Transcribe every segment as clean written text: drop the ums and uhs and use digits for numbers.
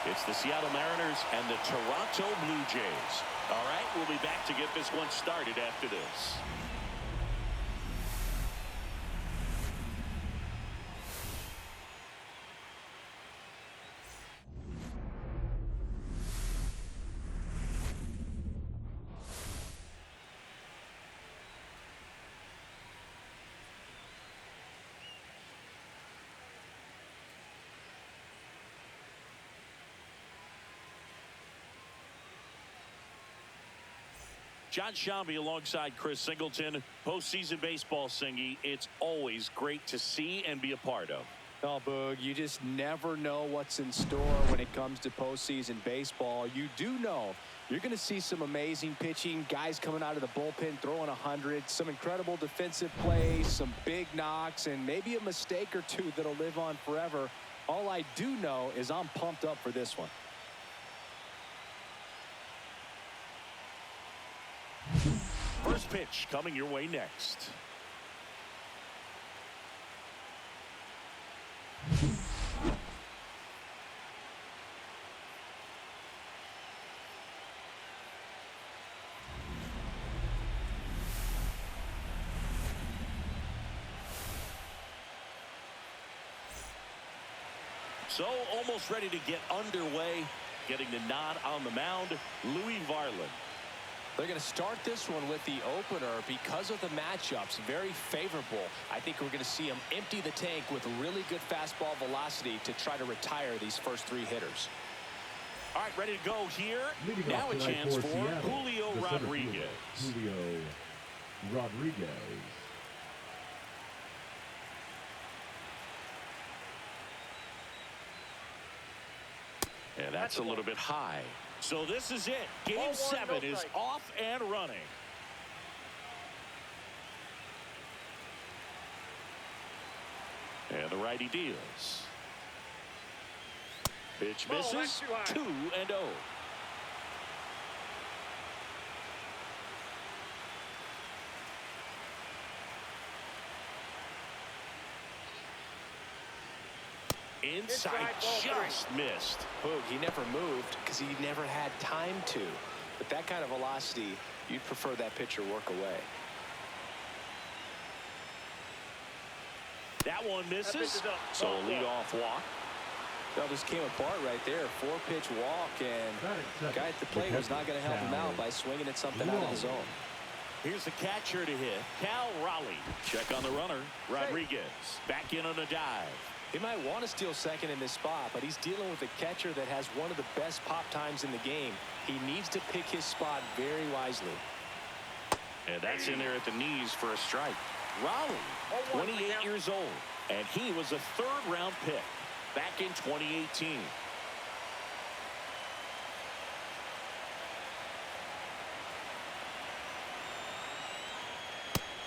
It's the Seattle Mariners and the Toronto Blue Jays. All right, we'll be back to get this one started after this. John Shambi alongside Chris Singleton. Postseason baseball, Singy, it's always great to see and be a part of. Oh, Boog, you just never know what's in store when it comes to postseason baseball. You do know you're going to see some amazing pitching, guys coming out of the bullpen throwing 100, some incredible defensive plays, some big knocks, and maybe a mistake or two that'll live on forever. All I do know is I'm pumped up for this one. First pitch coming your way next. So almost ready to get underway. Getting the nod on the mound, Louis Varland. They're going to start this one with the opener because of the matchups. Very favorable. I think we're going to see him empty the tank with really good fastball velocity to try to retire these first three hitters. All right, ready to go here. Now a chance for Julio Rodriguez. Julio Rodriguez. And that's a little bit high. So this is it. Game 7 is off and running. And the righty deals. Pitch misses. 2-0. Inside just missed. Boog, he never moved because he never had time to. With that kind of velocity, you'd prefer that pitcher work away. That one misses. So a leadoff walk. Well, this came apart right there. 4-pitch walk, and the guy at the plate was not going to help him out by swinging at something out of the zone. Here's the catcher to hit, Cal Raleigh. Check on the runner, Rodriguez. Back in on a dive. He might want to steal second in this spot, but he's dealing with a catcher that has one of the best pop times in the game. He needs to pick his spot very wisely. And that's in there at the knees for a strike. Raleigh, 28 years old, and he was a third-round pick back in 2018.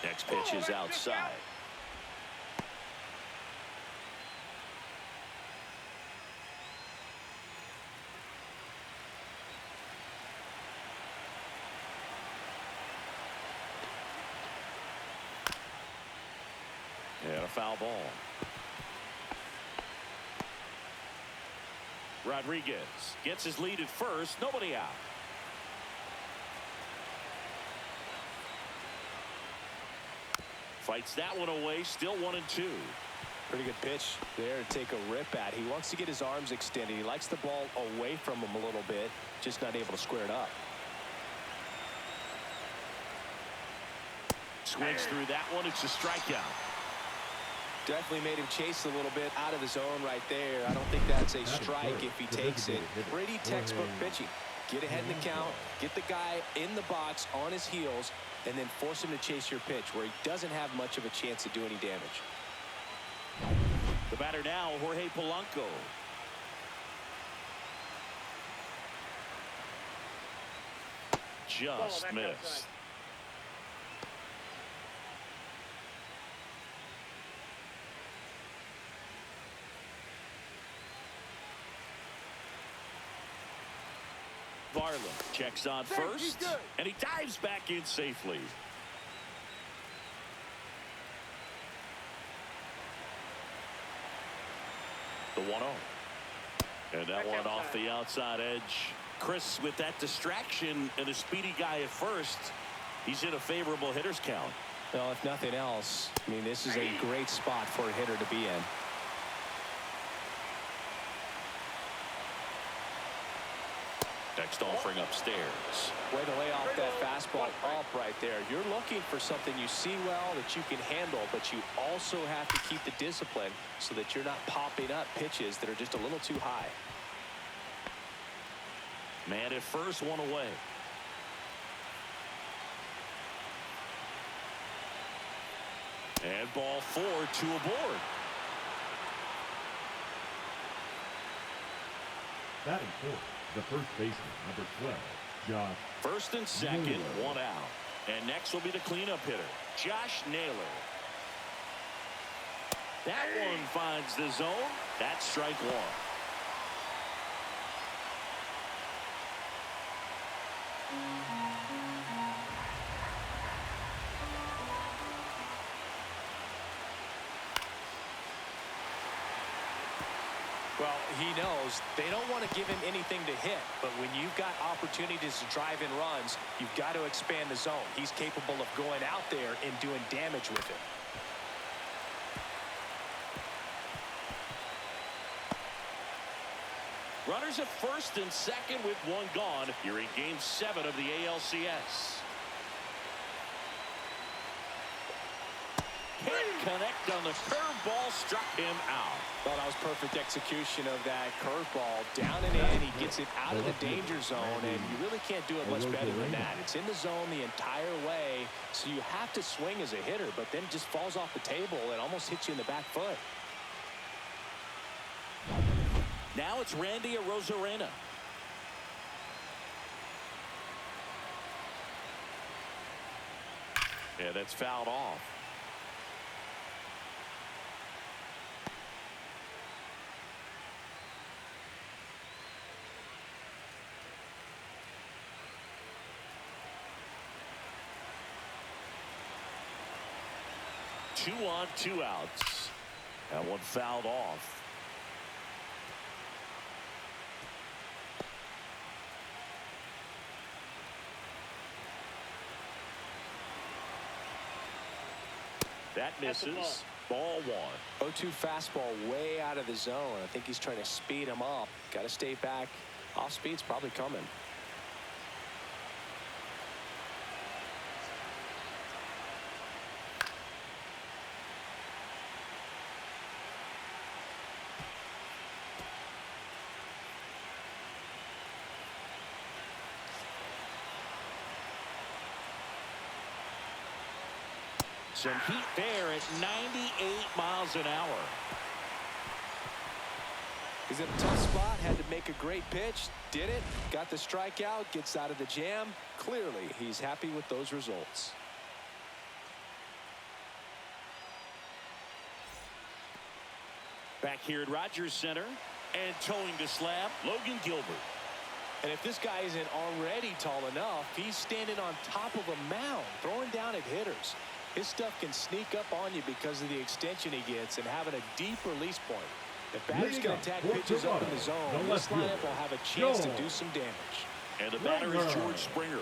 Next pitch is outside. And a foul ball. Rodriguez gets his lead at first. Nobody out. Fights that one away. Still 1-2. Pretty good pitch there to take a rip at. He wants to get his arms extended. He likes the ball away from him a little bit. Just not able to square it up. Swings through that one. It's a strikeout. Definitely made him chase a little bit out of the zone right there. I don't think that's a strike if he takes it. Pretty textbook pitching. Get ahead in the count, get the guy in the box on his heels, and then force him to chase your pitch where he doesn't have much of a chance to do any damage. The batter now, Jorge Polanco. Just missed. Varland checks on first, and he dives back in safely. The 1-0. And that one off the outside edge. Chris, with that distraction and a speedy guy at first, he's in a favorable hitter's count. Well, if nothing else, I mean, this is a great spot for a hitter to be in. Next offering upstairs. Way to lay off that fastball up right there. You're looking for something you see well that you can handle, but you also have to keep the discipline so that you're not popping up pitches that are just a little too high. Man at first, one away. And ball 4, 2 aboard. Batting fourth, the first baseman, number 12, Josh. First and second, Naylor. 1 out. And next will be the cleanup hitter, Josh Naylor. That one finds the zone. That's strike 1. Well, he knows they don't want to give him anything to hit, but when you've got opportunities to drive in runs, you've got to expand the zone. He's capable of going out there and doing damage with it. Runners at first and second with 1 gone. You're in Game 7 of the ALCS. Can't connect on the curveball, struck him out. Well, that was perfect execution of that curveball. Down and in, he gets it out of the danger zone, and you really can't do it much better than that. It's in the zone the entire way, so you have to swing as a hitter, but then it just falls off the table and almost hits you in the back foot. Now it's Randy Arozarena. Yeah, that's fouled off. Two on, 2 outs. That one fouled off. That misses. Ball 1. 0-2 fastball way out of the zone. I think he's trying to speed him up. Got to stay back. Off speed's probably coming. Some heat there at 98 miles an hour. He's in a tough spot, had to make a great pitch, did it, got the strikeout, gets out of the jam. Clearly, he's happy with those results. Back here at Rogers Center, and towing the slab, Logan Gilbert. And if this guy isn't already tall enough, he's standing on top of a mound, throwing down at hitters. His stuff can sneak up on you because of the extension he gets and having a deep release point. If batters can attack pitches up in the zone, this lineup will have a chance to do some damage. And the batter is George Springer.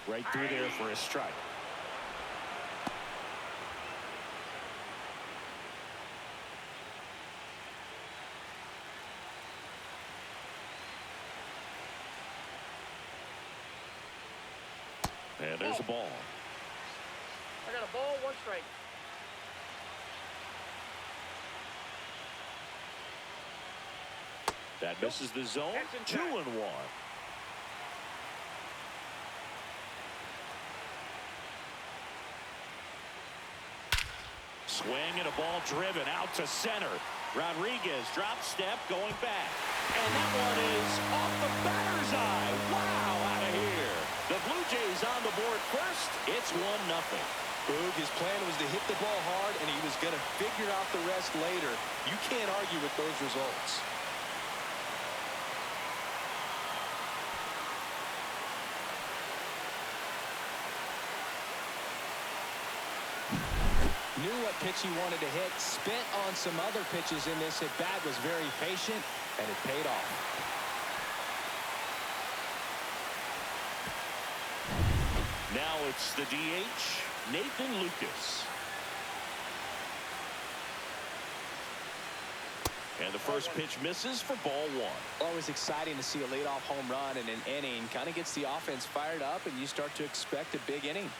Right through there for a strike. And there's a ball. I got a ball, 1 strike. That misses the zone. 2-1. Swing and a ball driven out to center. Rodriguez drop step going back. And that one is off the batter's eye. Wow, out of here. The Blue Jays on the board first. It's 1-0. Boog, his plan was to hit the ball hard, and he was going to figure out the rest later. You can't argue with those results. Knew what pitch he wanted to hit, spent on some other pitches in this at-bat, was very patient, and it paid off. Now it's the DH, Nathan Lucas. And the first pitch misses for ball one. Always exciting to see a leadoff home run in an inning. Kind of gets the offense fired up, and you start to expect a big inning.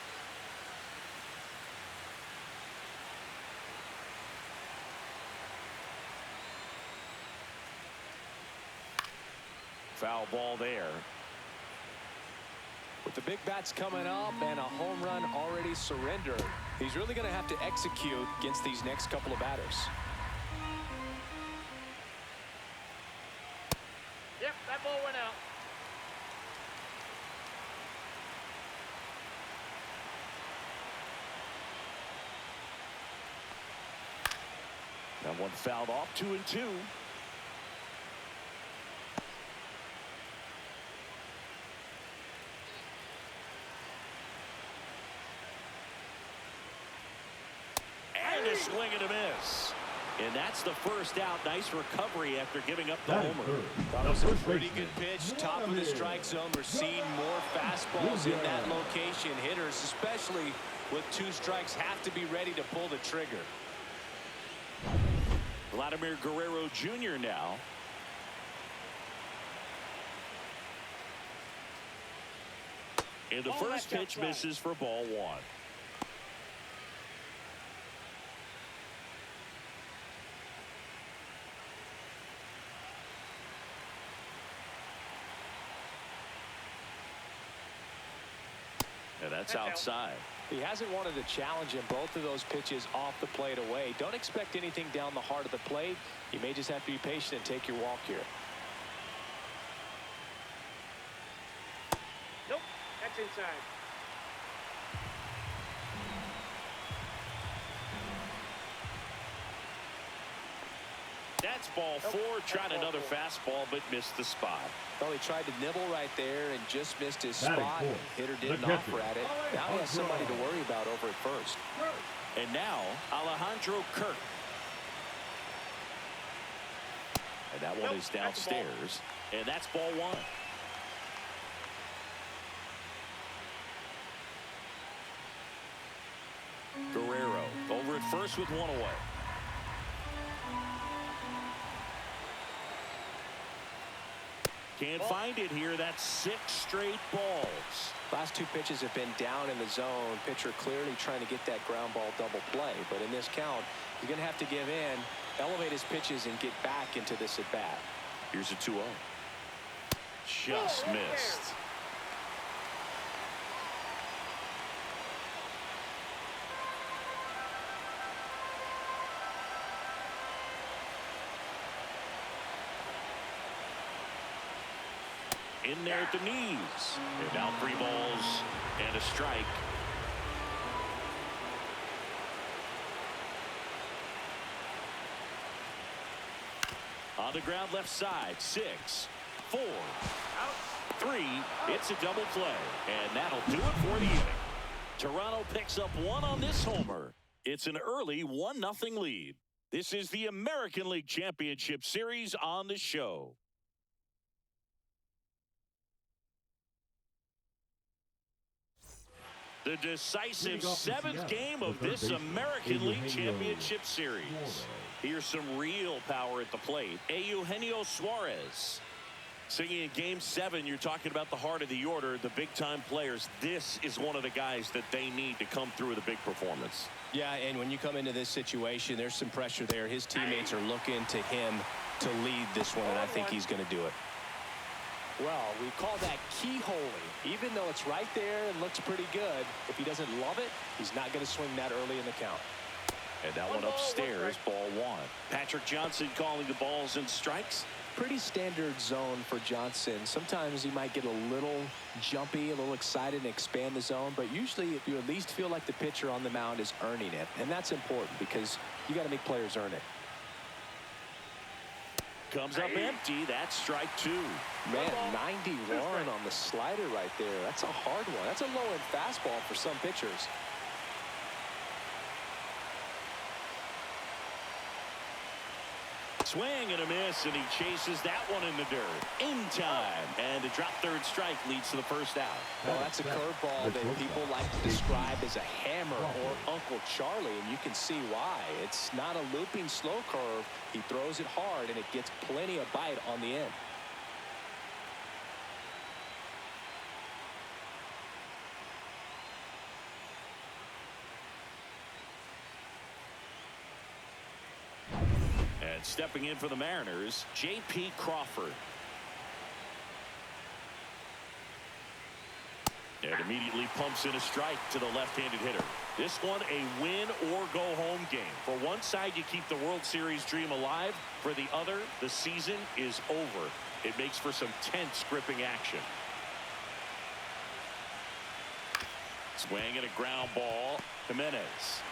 Foul ball there. With the big bats coming up and a home run already surrendered, he's really going to have to execute against these next couple of batters. Yep, that ball went out. That one fouled off, 2-2. And a swing and a miss. And that's the first out. Nice recovery after giving up the homer. That was a pretty good pitch. Top of the strike zone. We're seeing more fastballs in that location. Hitters, especially with 2 strikes, have to be ready to pull the trigger. Vladimir Guerrero Jr. now. And the first pitch misses for ball one. And that's outside. He hasn't wanted to challenge him. Both of those pitches off the plate away. Don't expect anything down the heart of the plate. You may just have to be patient and take your walk here. Nope, that's inside. That's ball 4. Tried another fastball, but missed the spot. Well, he tried to nibble right there and just missed his Batting spot. fourth, Hitter didn't the offer at it. Now he has somebody to worry about over at first. And now Alejandro Kirk. And that one is downstairs. And that's ball 1. Guerrero over at first with 1 away. Can't find it here. That's 6 straight balls. Last 2 pitches have been down in the zone. Pitcher clearly trying to get that ground ball double play. But in this count, he's going to have to give in, elevate his pitches, and get back into this at bat. Here's a 2-0. Just missed. In there at the knees. And now 3 balls and a strike. On the ground left side. 6, 4, 3. It's a double play. And that'll do it for the inning. Toronto picks up 1 on this homer. It's an early 1-0 lead. This is the American League Championship Series on the show. The decisive 7th game of this American League Championship Series. Here's some real power at the plate. Eugenio Suarez. Singing in Game 7, you're talking about the heart of the order, the big-time players. This is one of the guys that they need to come through with a big performance. Yeah, and when you come into this situation, there's some pressure there. His teammates are looking to him to lead this one, and I think he's going to do it. Well, we call that keyholing. Even though it's right there and looks pretty good, if he doesn't love it, he's not going to swing that early in the count. And that one upstairs, ball 1. Patrick Johnson calling the balls and strikes. Pretty standard zone for Johnson. Sometimes he might get a little jumpy, a little excited and expand the zone, but usually you at least feel like the pitcher on the mound is earning it. And that's important because you got to make players earn it. Comes up empty. That's strike 2. Man, 91 on the slider right there. That's a hard one. That's a low-end fastball for some pitchers. Swing and a miss, and he chases that one in the dirt. In time. And a drop third strike leads to the first out. Well, that's a curveball that people like to describe as a hammer or Uncle Charlie, and you can see why. It's not a looping slow curve. He throws it hard, and it gets plenty of bite on the end. And stepping in for the Mariners, J.P. Crawford. And immediately pumps in a strike to the left-handed hitter. This one a win or go home game. For one side, you keep the World Series dream alive. For the other, the season is over. It makes for some tense gripping action. Swing and a ground ball. Jimenez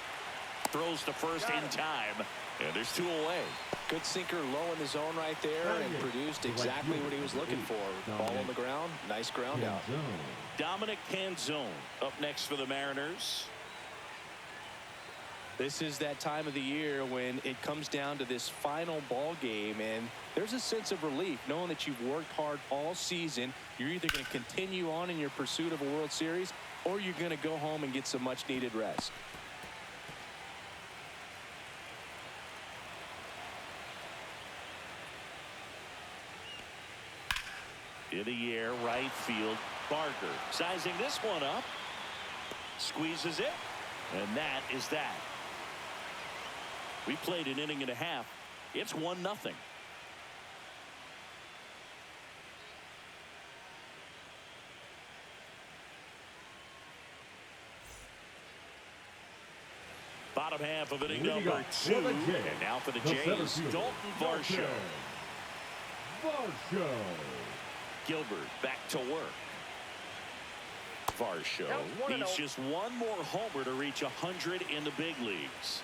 throws to first in time. And there's two away. Good sinker low in the zone right there and produced exactly what he was looking for. Ball on the ground. Nice ground out. Dominic Canzone up next for the Mariners. This is that time of the year when it comes down to this final ball game, and there's a sense of relief knowing that you've worked hard all season. You're either going to continue on in your pursuit of a World Series, or you're going to go home and get some much needed rest. In the air, right field, Barker sizing this one up, squeezes it, and that is that. We played an inning and a half. It's 1-0. Bottom half of inning number 2, and now for the Jays, Dalton Varsho. Gilbert back to work. Varsho needs just one more homer to reach 100 in the big leagues.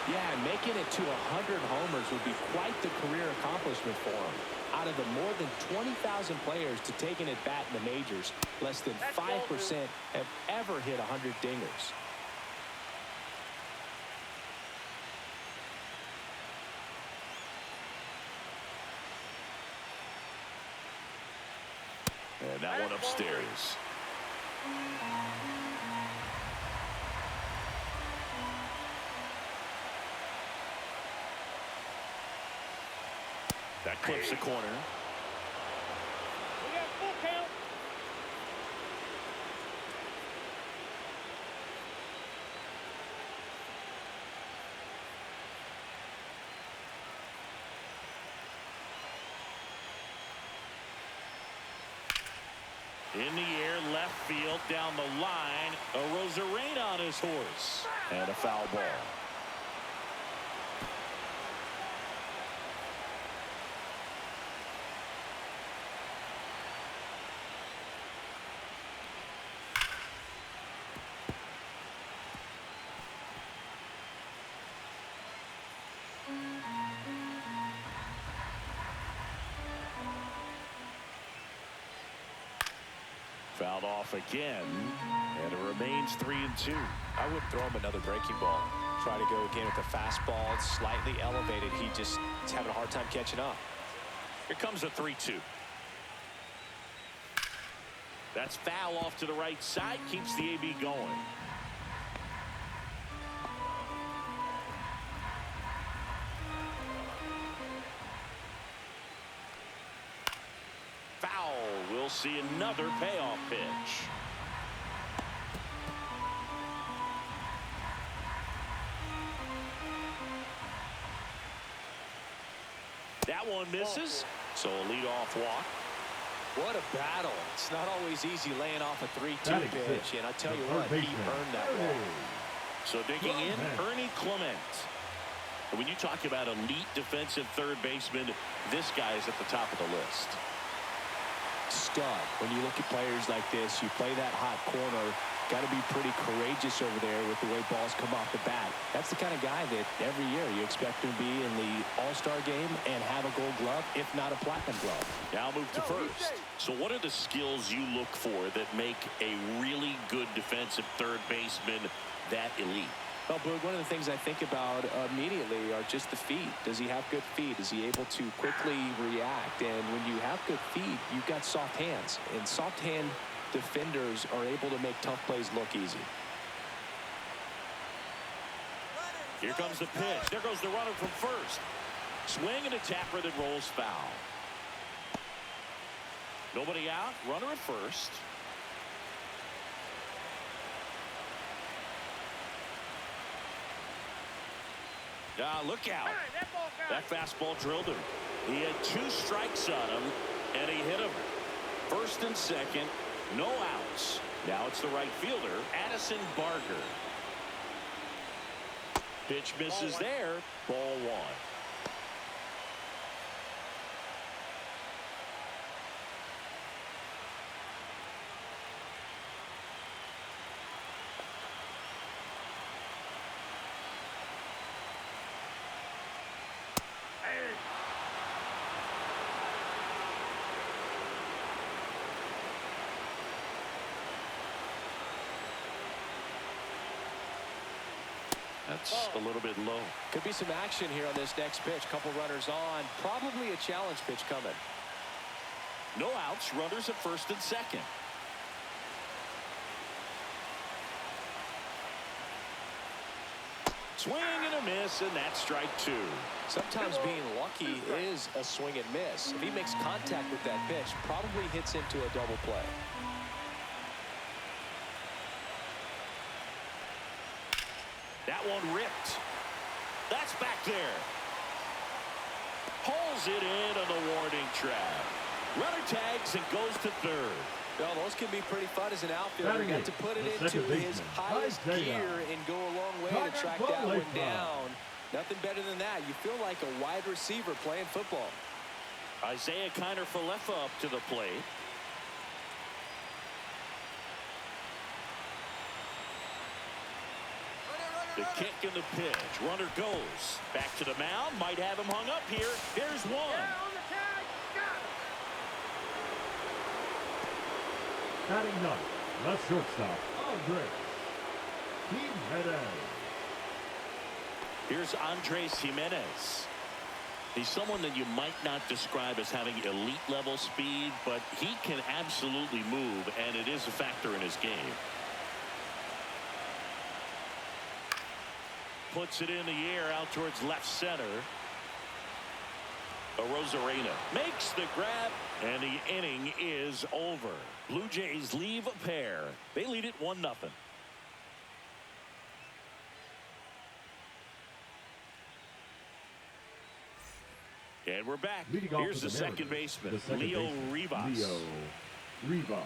Yeah, making it to 100 homers would be quite the career accomplishment for him. Out of the more than 20,000 players to take an at-bat in the majors, less than 5% have ever hit 100 dingers. And that one upstairs. That clips the corner. We got full count. In the air, left field, down the line. A Rosarena on his horse. And a foul ball. Fouled off again, and it remains 3-2. I wouldn't throw him another breaking ball. Try to go again with the fastball, slightly elevated. He just is having a hard time catching up. Here comes a 3-2. That's foul off to the right side, keeps the AB going. Foul. We'll see another payoff pitch. That one misses, so a leadoff walk. What a battle. It's not always easy laying off a 3-2 pitch, and I tell you what, he earned that ball. So digging in, Ernie Clement. And when you talk about elite defensive third baseman, this guy is at the top of the list. Stud. When you look at players like this, you play that hot corner, Got to be pretty courageous over there with the way balls come off the bat. That's the kind of guy that every year you expect him to be in the All-Star game and have a gold glove, if not a platinum glove. Now move to first. So what are the skills you look for that make a really good defensive third baseman that elite? Well, Boog, one of the things I think about immediately are just the feet. Does he have good feet? Is he able to quickly react? And when you have good feet, you've got soft hands. And soft hand defenders are able to make tough plays look easy. Here comes the pitch. There goes the runner from first. Swing and a tapper that rolls foul. Nobody out. Runner at first. Look out. That fastball drilled him. He had 2 strikes on him, and he hit him. First and second, no outs. Now it's the right fielder, Addison Barger. Pitch misses there. Ball 1. That's a little bit low. Could be some action here on this next pitch. Couple runners on. Probably a challenge pitch coming. No outs. Runners at first and second. Swing and a miss, and that's strike 2. Sometimes being lucky is a swing and miss. If he makes contact with that pitch, probably hits into a double play. That one ripped. That's back there. Pulls it in on the warning track. Runner tags and goes to third. Well, those can be pretty fun as an outfielder. Got to put it into his highest gear and go a long way to track that one down. Nothing better than that. You feel like a wide receiver playing football. Isaiah Kiner-Falefa up to the plate. The kick and the pitch. Runner goes. Back to the mound. Might have him hung up here. Here's one. On the tag. Got it. Batting ninth, the shortstop, Andres Jimenez. Here's Andres Jimenez. He's someone that you might not describe as having elite level speed, but he can absolutely move, and it is a factor in his game. Puts it in the air out towards left center. Rosarena makes the grab, and the inning is over. Blue Jays leave a pair. They lead it 1-0. And we're back. Here's the second baseman, Leo Rivas. Leo Rivas.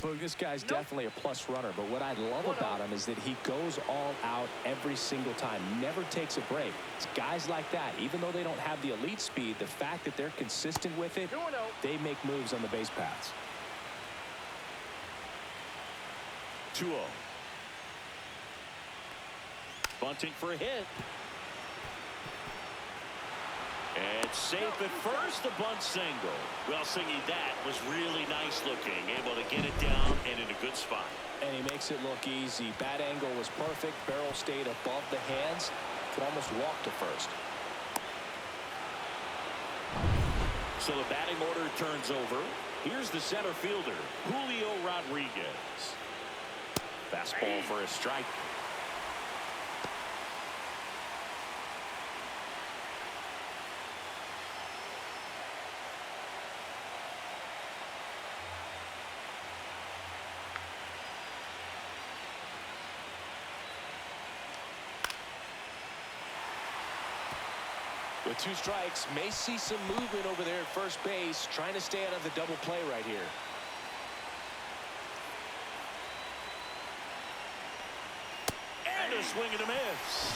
Well, this guy's definitely a plus runner, but what I love about him is that he goes all out every single time, never takes a break. It's guys like that, even though they don't have the elite speed, the fact that they're consistent with it, they make moves on the base paths. 2-0. Bunting for a hit. It's safe at first, the bunt single. Well, Singy, that was really nice looking. Able to get it down and in a good spot. And he makes it look easy. Bat angle was perfect. Barrel stayed above the hands. Could almost walk to first. So the batting order turns over. Here's the center fielder, Julio Rodriguez. Fastball for a strike. With 2 strikes, may see some movement over there at first base, trying to stay out of the double play right here. And a a swing and a miss.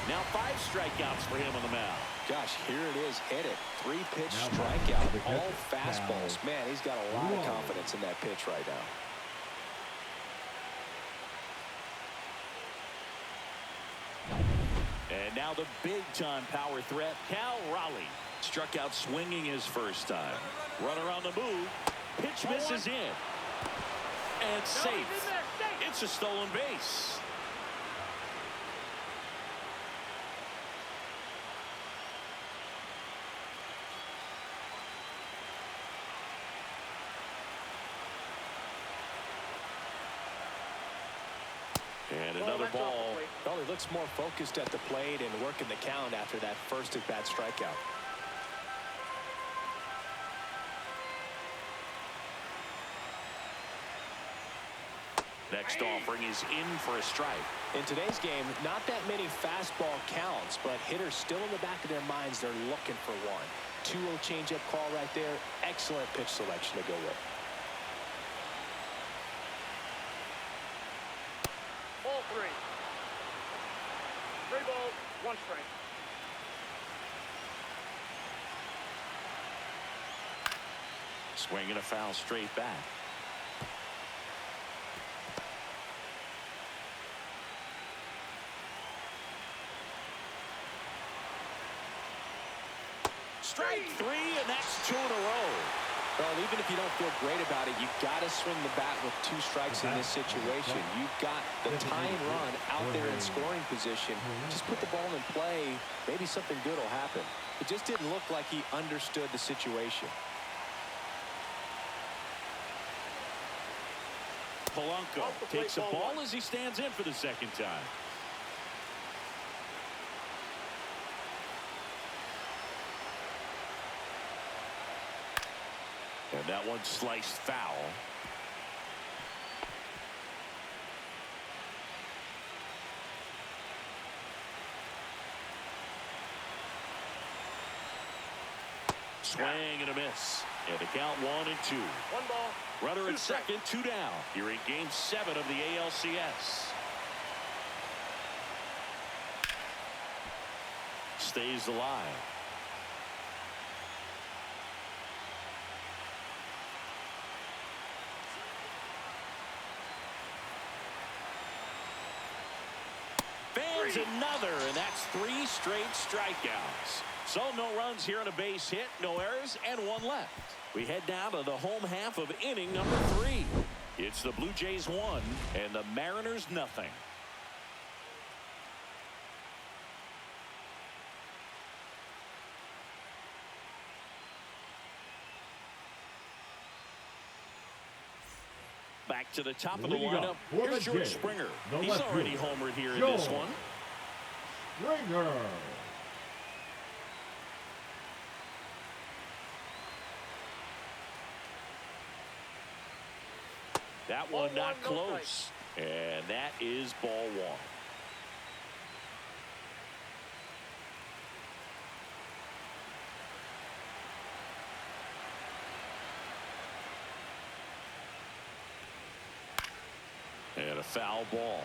Now 5 strikeouts for him on the mound. Gosh, here it is. Hit it. 3-pitch Now strikeout. the All catcher, fastballs. Cal. Man, he's got a lot of Whoa. confidence in that pitch right now. And now the big-time power threat, Cal Raleigh. Struck out swinging his first time. Runner on the move. Pitch misses in. And safe. It's a stolen base. And another ball. Well, he looks more focused at the plate and working the count after that first at-bat strikeout. Next offering is in for a strike. In today's game, not that many fastball counts, but hitters still in the back of their minds, they're looking for one. 2-0 changeup call right there. Excellent pitch selection to go with. Ball 3. 3 balls, 1 strike. Swinging a foul straight back. Strike 3, and that's 2 in a row. Well, even if you don't feel great about it, you've got to swing the bat with 2 strikes in this situation. You've got the tying run out there in scoring position. Just put the ball in play. Maybe something good will happen. It just didn't look like he understood the situation. Polanco takes a ball as he stands in for the second time. And that one sliced foul. Swing and a miss. And the count 1-2. 1 ball. Runner at 2 strikes. second, 2 down. Here in game 7 of the ALCS. Stays alive. Fans another, and that's 3 straight strikeouts. So no runs here on a base hit, no errors, and 1 left. We head down to the home half of inning number 3. It's the Blue Jays 1 and the Mariners nothing. Back to the top of the Leading lineup. up for the Here's George Jays, Springer. the He's left already fielder, homered here in this one. Springer. That one Ball not 1, no close. And that is ball 1. And a foul ball.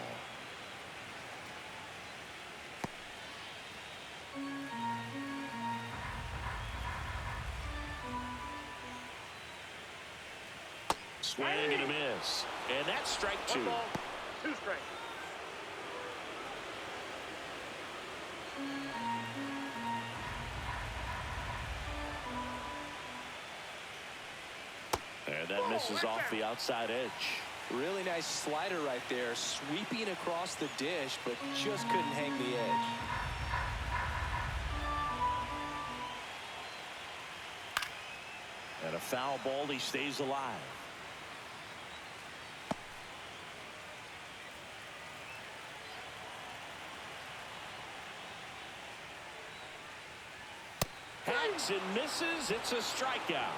Swing and a miss. And that's strike 2. 1 ball, 2 strikes. And that misses off the outside edge. Really nice slider right there, sweeping across the dish, but just couldn't hang the edge. And a foul ball, he stays alive. Hacks and misses. It's a strikeout.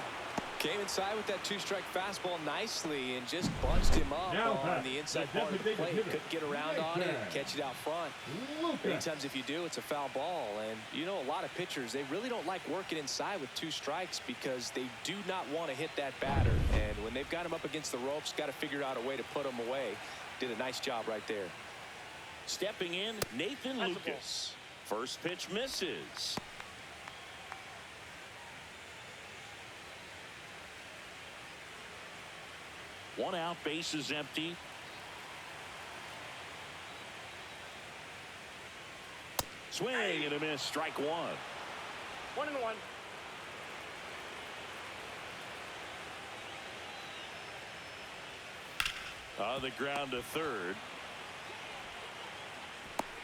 Came inside with that 2-strike fastball nicely and just bunched him up Now on back, the inside the part of the designated plate. hitter, Couldn't get around on it and Lucas. catch it out front. Many times if you do, it's a foul ball. And you know, a lot of pitchers, they really don't like working inside with 2 strikes because they do not want to hit that batter. And when they've got him up against the ropes, got to figure out a way to put him away. Did a nice job right there. Stepping in, Nathan That's a ball. Lucas. First pitch misses. One out, bases empty. Swing and a miss, strike one. 1-1. On the ground to third.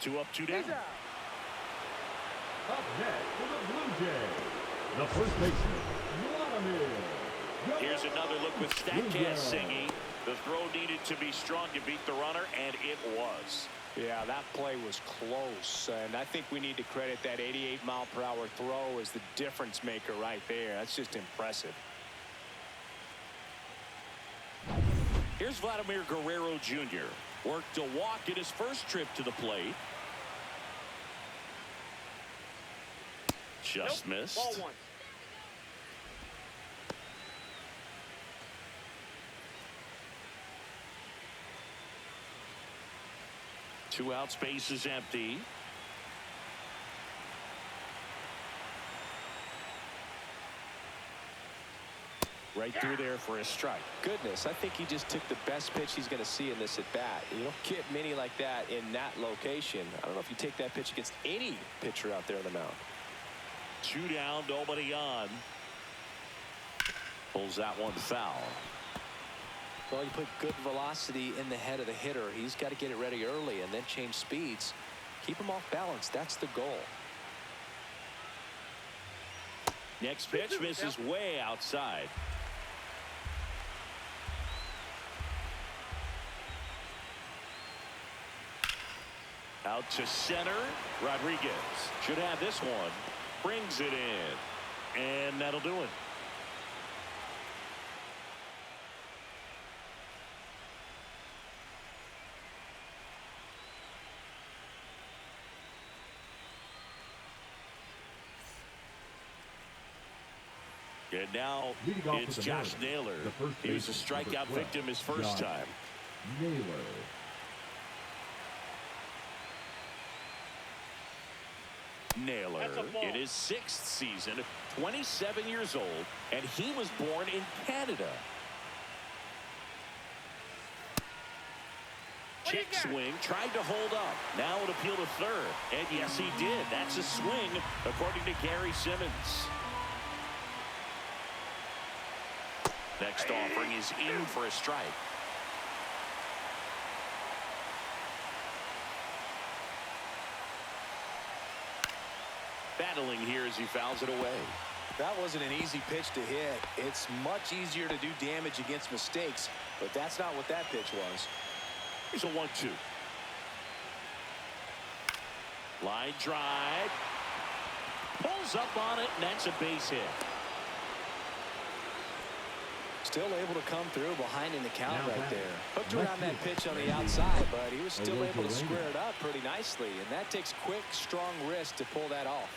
2 up, 2 down. He's out. Up next for the Blue Jays, the first baseman, Vladimir. Here's another look with StatCast singing. The throw needed to be strong to beat the runner, and it was. Yeah, that play was close, and I think we need to credit that 88-mile-per-hour throw as the difference maker right there. That's just impressive. Here's Vladimir Guerrero Jr. Worked a walk in his first trip to the plate. Just Nope. missed. Ball 1. Two outs, bases empty. Right through there for a strike. Goodness, I think he just took the best pitch he's going to see in this at-bat. You don't get many like that in that location. I don't know if you take that pitch against any pitcher out there on the mound. 2 down, nobody on. Pulls that one foul. Well, you put good velocity in the head of the hitter. He's got to get it ready early and then change speeds. Keep him off balance. That's the goal. Next pitch misses way outside. Out to center. Rodriguez should have this one. Brings it in. And that'll do it. And now Leading off it's with the Josh Mariners, Naylor. the first He was a baseman, number strikeout 12, victim his first Josh time. Naylor. Naylor That's a ball. in his 6th season, 27 years old, and he was born in Canada. What do you Check got? swing, tried to hold up. Now it appeal to third. And yes, he did. That's a swing, according to Gary Simmons. Next offering is in for a strike. Battling here as he fouls it away. That wasn't an easy pitch to hit. It's much easier to do damage against mistakes, but that's not what that pitch was. Here's a 1-2. Line drive. Pulls up on it, and that's a base hit. Still able to come through behind in the count Now right back. there. Hooked Left around that field. pitch on the outside, but he was still Away able to to square Rainer. it up pretty nicely, and that takes quick, strong wrist to pull that off.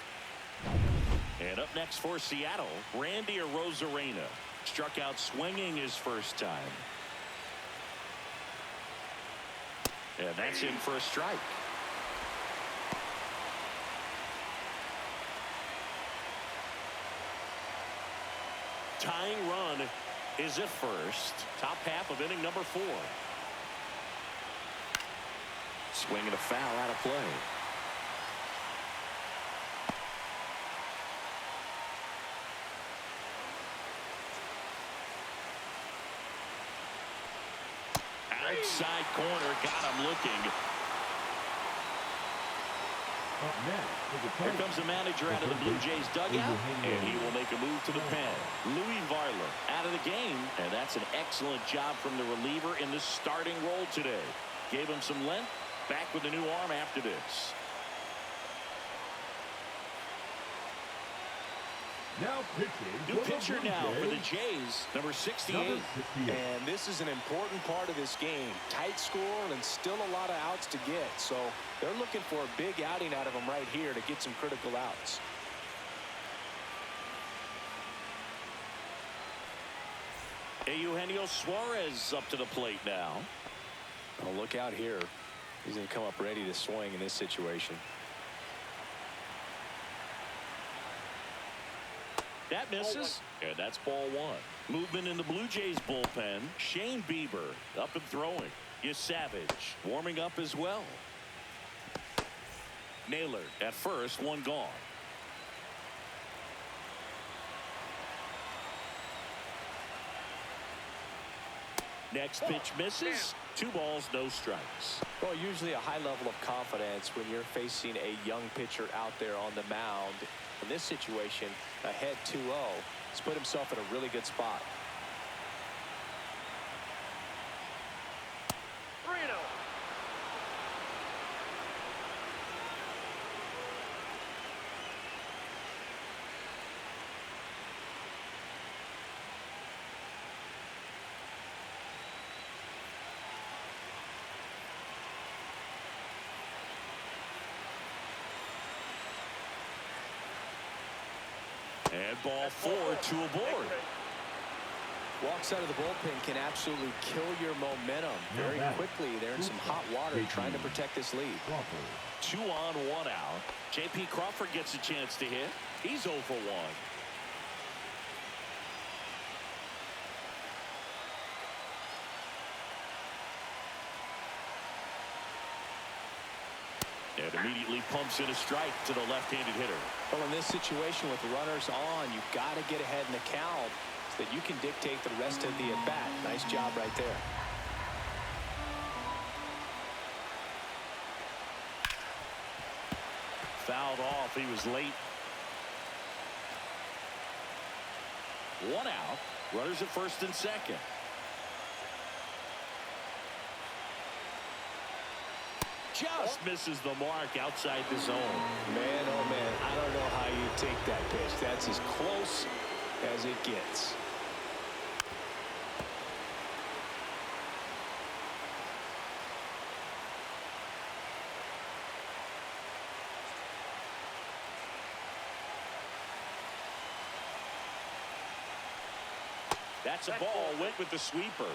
And up next for Seattle, Randy Arozarena. Struck out swinging his first time. And that's in for a strike. Tying run is at first. Top half of inning number 4. Swing and a foul out of play. Outside corner, got him looking. Up next for the Here comes the manager out of the Blue Jays dugout, and he will make a move to the pen. Louis Varler out of the game, and that's an excellent job from the reliever in the starting role today. Gave him some length, back with a new arm after this. Now pitching. New for the pitcher Blue now for the Jays, Jays, number 68. number 68. And this is an important part of this game. Tight score and still a lot of outs to get. So they're looking for a big outing out of him right here to get some critical outs. Eugenio Suarez up to the plate now. Oh, look out here. He's going to come up ready to swing in this situation. That misses, and that's ball one. Movement in the Blue Jays bullpen. Shane Bieber up and throwing. Savage warming up as well. Naylor at first, one gone. Next pitch misses. 2 balls, no strikes. Well, usually a high level of confidence when you're facing a young pitcher out there on the mound. In this situation, ahead 2-0, he's put himself in a really good spot. 3-0. And ball 4, 2 aboard. Walks out of the bullpen can absolutely kill your momentum very quickly. They're in some hot water trying to protect this lead. 2 on, 1 out. J.P. Crawford gets a chance to hit. He's 0 for 1. And immediately pumps in a strike to the left-handed hitter. Well, in this situation with runners on, you've got to get ahead in the count so that you can dictate the rest of the at-bat. Nice job right there. Fouled off. He was late. 1 out. Runners at first and second. Just misses the mark outside the zone. Man, oh man, I don't know how you take that pitch. That's as close as it gets. That's a ball. Went with the sweeper.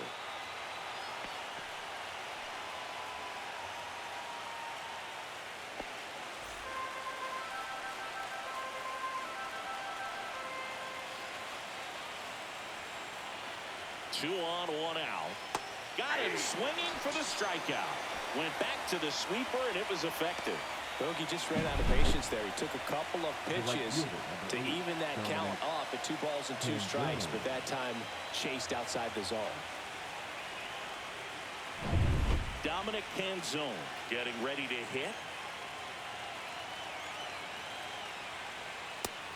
Two on, 1 out. Got him swinging for the strikeout. Went back to the sweeper, and it was effective. Bogey just ran out of patience there. He took a couple of pitches to even that count up at 2 balls and 2 strikes, but that time chased outside the zone. Dominic Canzone getting ready to hit.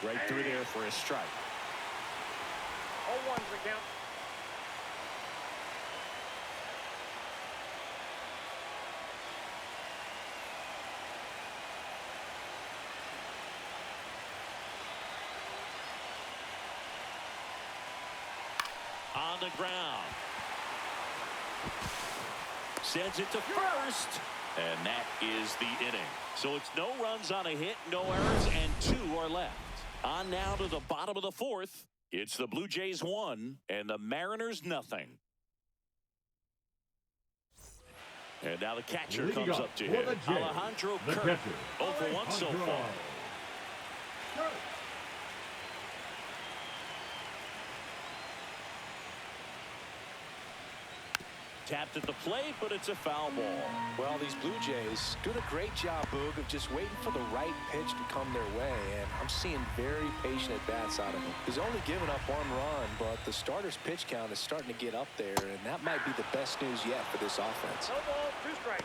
Right through there for a strike. 0-1's the count. On the ground. Sends it to first. And that is the inning. So it's no runs on a hit, no errors, and 2 are left. On now to the bottom of the 4th. It's the Blue Jays 1 and the Mariners nothing. And now the catcher comes up to hit. Alejandro Kirk. 0 for 1 so far. Tapped at the plate, but it's a foul ball. Well, these Blue Jays doing a great job, Boog, of just waiting for the right pitch to come their way, and I'm seeing very patient at-bats out of them. He's only given up 1 run, but the starter's pitch count is starting to get up there, and that might be the best news yet for this offense. 0 balls, 2 strikes.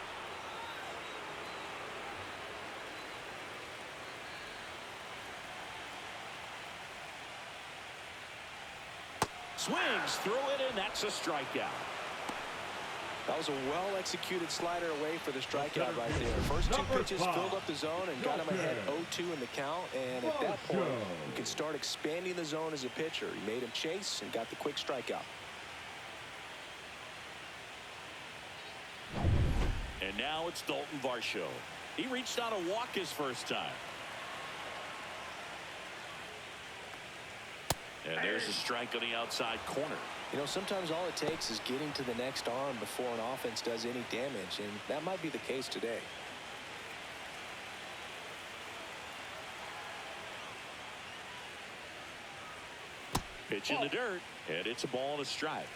Swings through it, and that's a strikeout. That was a well-executed slider away for the strikeout right there. First 2 pitches filled up the zone and got him ahead 0-2 in the count. And at that point, you can start expanding the zone as a pitcher. He made him chase and got the quick strikeout. And now it's Dalton Varsho. He reached out a walk his first time. And there's a strike on the outside corner. You know, sometimes all it takes is getting to the next arm before an offense does any damage, and that might be the case today. Pitch in the dirt, and it's a ball and a strike.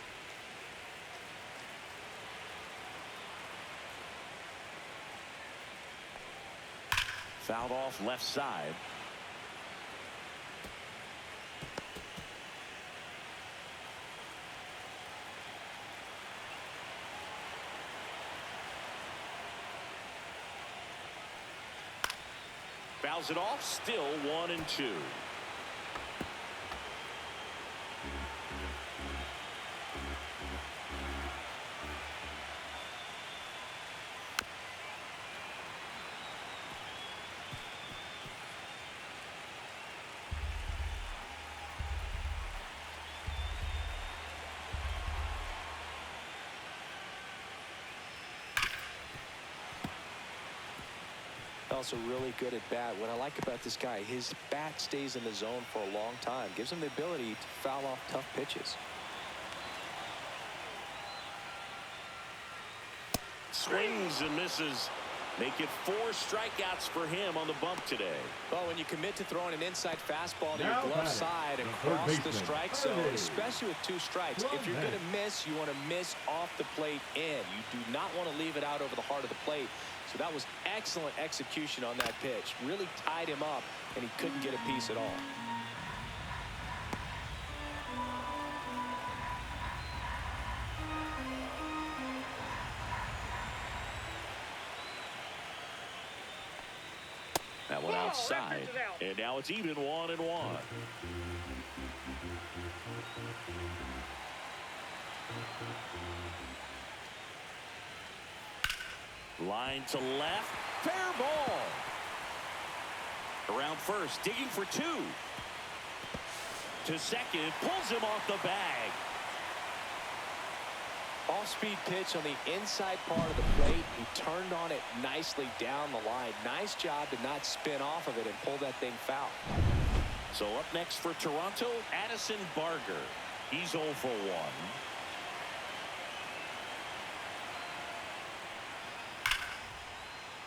Fouled off left side. Fouls it off, still 1-2. Also really good at bat. What I like about this guy, his bat stays in the zone for a long time. Gives him the ability to foul off tough pitches. Swings and misses. Make it 4 strikeouts for him on the bump today. Well, when you commit to throwing an inside fastball to Now your glove batting, side the across third the baseman, strike zone, Friday. especially with 2 strikes, if you're going to miss, you want to miss off the plate in. You do not want to leave it out over the heart of the plate. So that was excellent execution on that pitch. Really tied him up, and he couldn't get a piece at all. That one outside, and now it's even 1-1. Line to left, fair ball. Around first, digging for 2. To second, pulls him off the bag. Off-speed pitch on the inside part of the plate. He turned on it nicely down the line. Nice job to not spin off of it and pull that thing foul. So up next for Toronto, Addison Barger. He's 0 for 1.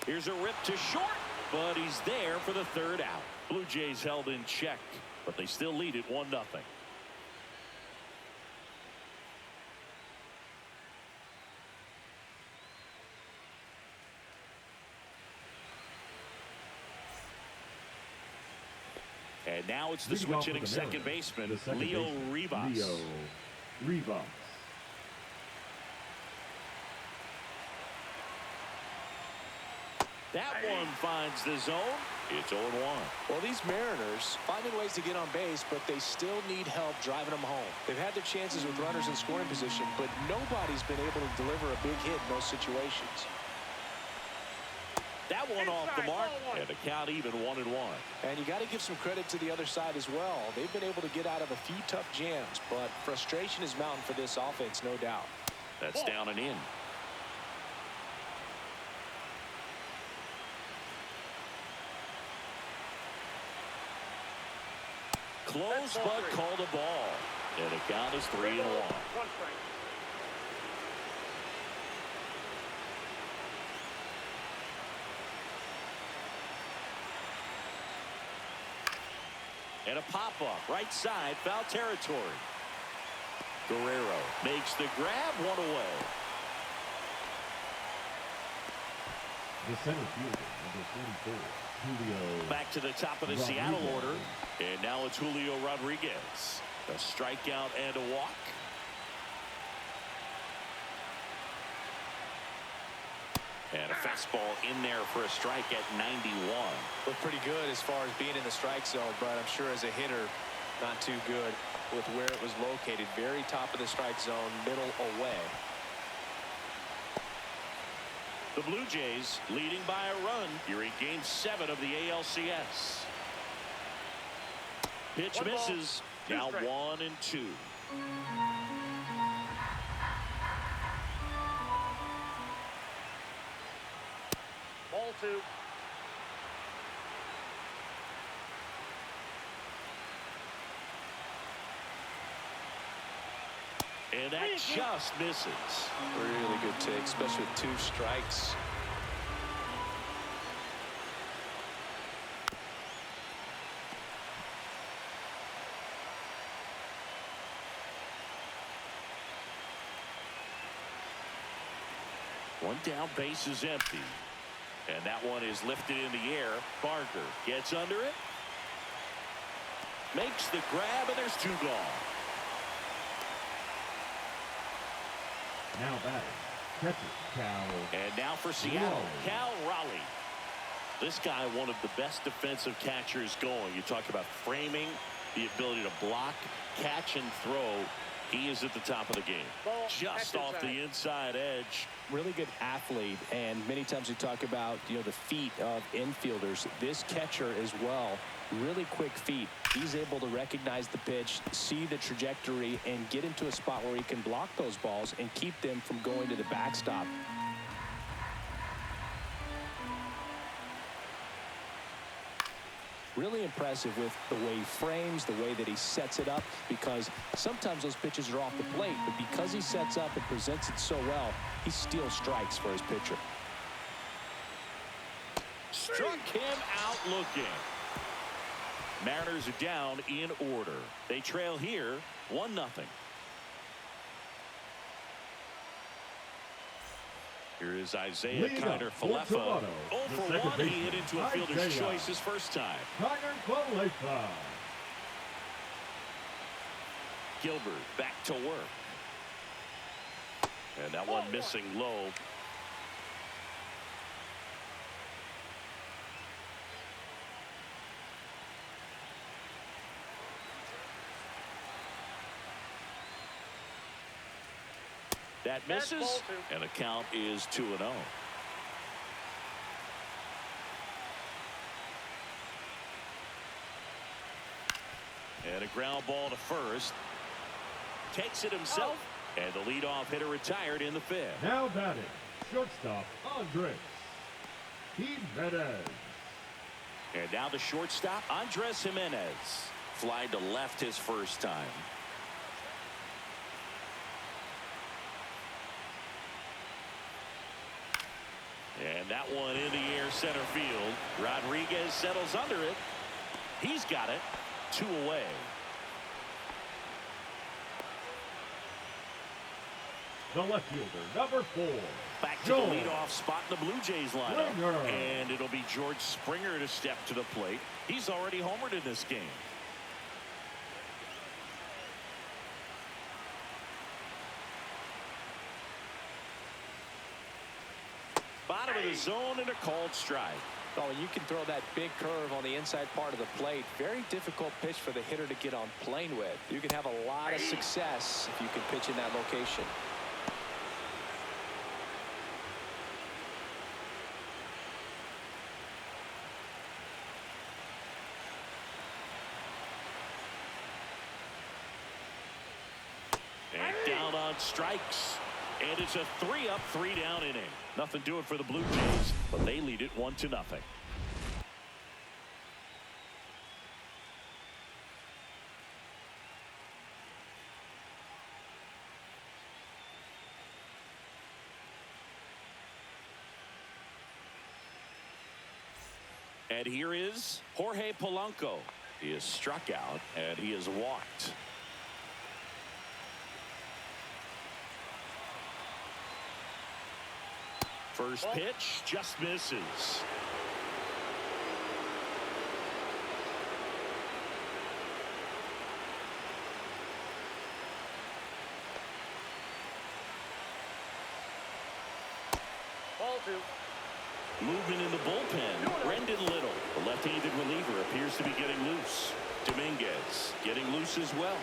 Here's a rip to short, but he's there for the 3rd out. Blue Jays held in check, but they still lead it 1-0. And now it's the Leading off switch hitting with the second Mariners, baseman, the second Leo baseman, Rivas. Leo Rivas. That one finds the zone. It's 0-1. Well, these Mariners finding ways to get on base, but they still need help driving them home. They've had their chances with runners in scoring position, but nobody's been able to deliver a big hit in those situations. That one off the mark, and the count even 1-1. And you got to give some credit to the other side as well. They've been able to get out of a few tough jams, but frustration is mounting for this offense, no doubt. That's down and in. Close, but called a ball. And the count is 3-1. 1 strike. And a pop-up, right side, foul territory. Guerrero makes the grab, 1 away. The center fielder, number 44, Julio. Back to the top of the Rodriguez. Seattle order. And now it's Julio Rodriguez. A strikeout and a walk. And a fastball in there for a strike at 91. Looked pretty good as far as being in the strike zone, but I'm sure as a hitter, not too good with where it was located. Very top of the strike zone, middle away. The Blue Jays leading by a run here in Game 7 of the ALCS. Pitch 1 ball, misses. 2 Now strikes. 1-2. Ball 2. And that just misses. Really good take, especially with 2 strikes. One down, base is empty. And that one is lifted in the air. Barker gets under it. Makes the grab, and there's 2 gone. Now batting, catcher Cal. And now for Seattle, Raleigh. Cal Raleigh. This guy, one of the best defensive catchers going. You talk about framing, the ability to block, catch, and throw. He is at the top of the game. Ball, Just catch off inside. the inside edge. Really good athlete, and many times we talk about, the feet of infielders. This catcher as well, really quick feet. He's able to recognize the pitch, see the trajectory, and get into a spot where he can block those balls and keep them from going to the backstop. Really impressive with the way he frames, the way that he sets it up, because sometimes those pitches are off the plate, but because he sets up and presents it so well, he steals strikes for his pitcher. Struck him out looking. Mariners are down in order. They trail here 1-0. Here is Isaiah Kiner Falefa. 0 for 1. He hit into a fielder's choice his first time. Kiner Falefa. Gilbert back to work. And that one missing low. That misses, and the count is 2-0. And a ground ball to first. Takes it himself, and the leadoff hitter retired in the 5th. Now batting, shortstop Andres Jimenez. And now the shortstop, Andres Jimenez. Fly to left his first time. And that one in the air center field. Rodriguez settles under it. He's got it. 2 away. The left fielder, number 4. Back to the leadoff spot in the Blue Jays lineup. Springer. And it'll be George Springer to step to the plate. He's already homered in this game. Bottom of the zone and a called strike. Oh, you can throw that big curve on the inside part of the plate. Very difficult pitch for the hitter to get on plane with. You can have a lot of success if you can pitch in that location. And down on strikes. And it's a 3-up, 3-down inning. Nothing doing for the Blue Jays, but they lead it 1-0. And here is Jorge Polanco. He is struck out, and he is walked. First pitch just misses. Ball 2. Movement in the bullpen. Brendan Little, the left-handed reliever, appears to be getting loose. Dominguez getting loose as well.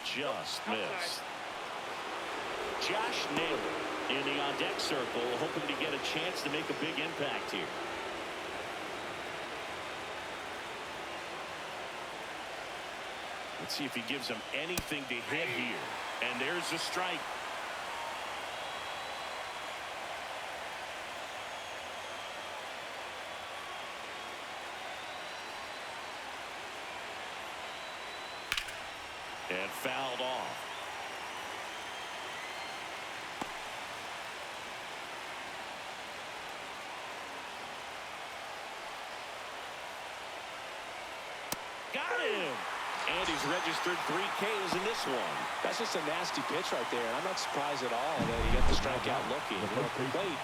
Just missed. Josh Naylor in the on-deck circle, hoping to get a chance to make a big impact here. Let's see if he gives him anything to hit here. And there's the strike. And fouled off. Got him. And he's registered 3 Ks in this one. That's just a nasty pitch right there. I'm not surprised at all that he got the strikeout looking. You know, the plate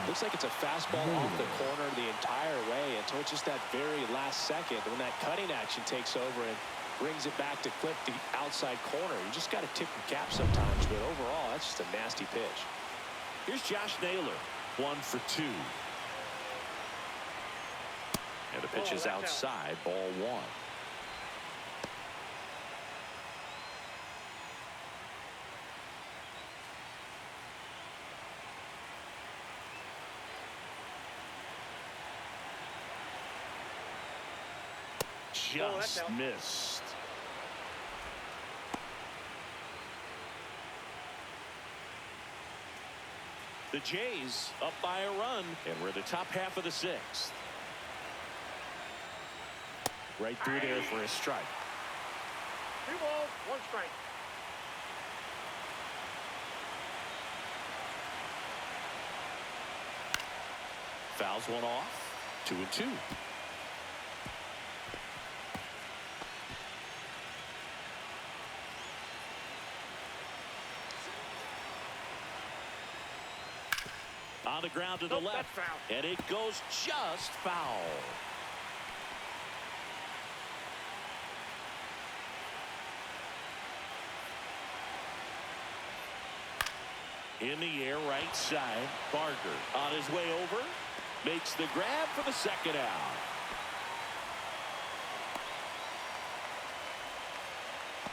looks like it's a fastball off the corner the entire way until it's just that very last second when that cutting action takes over and brings it back to clip the outside corner. You just got to tip your cap sometimes, but overall, that's just a nasty pitch. Here's Josh Naylor, 1 for 2. And the pitch is outside, ball 1. Just missed. The Jays up by a run, and we're the top half of the 6th. Right through there for a strike. 2 balls, 1 strike. Fouls one off. 2-2. On the ground to the left, and it goes just foul. In the air, right side, Barker on his way over, makes the grab for the 2nd out.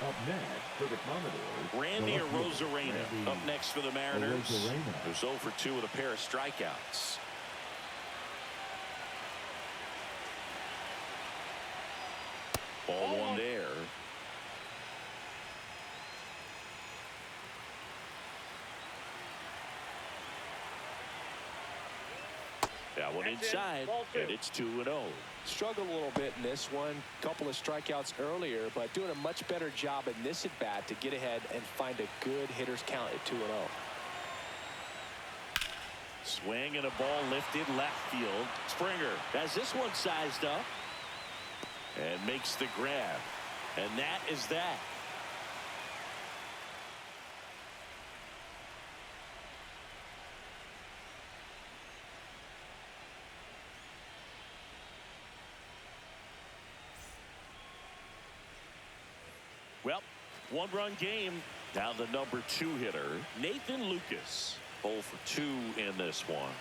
Up next for the Commodores, Randy Arozarena up next for the Mariners. Who's 0 for 2 with a pair of strikeouts. Ball 1 there. That one inside, and it's 2-0. Struggled a little bit in this one. Couple of strikeouts earlier, but doing a much better job in this at bat to get ahead and find a good hitter's count at 2-0. Swing and a ball lifted left field. Springer has this one sized up and makes the grab. And that is that. Well, 1-run game. Now the number 2 hitter, Nathan Lucas. 0 for 2 in this one.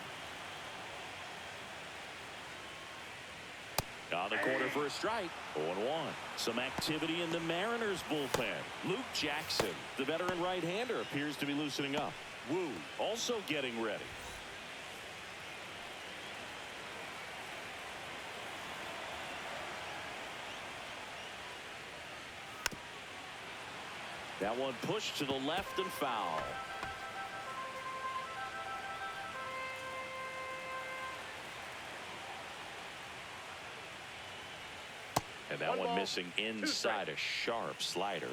On the corner for a strike. 0-1. Some activity in the Mariners bullpen. Luke Jackson, the veteran right-hander, appears to be loosening up. Wu also getting ready. That one pushed to the left and foul. And that one missing inside a sharp slider.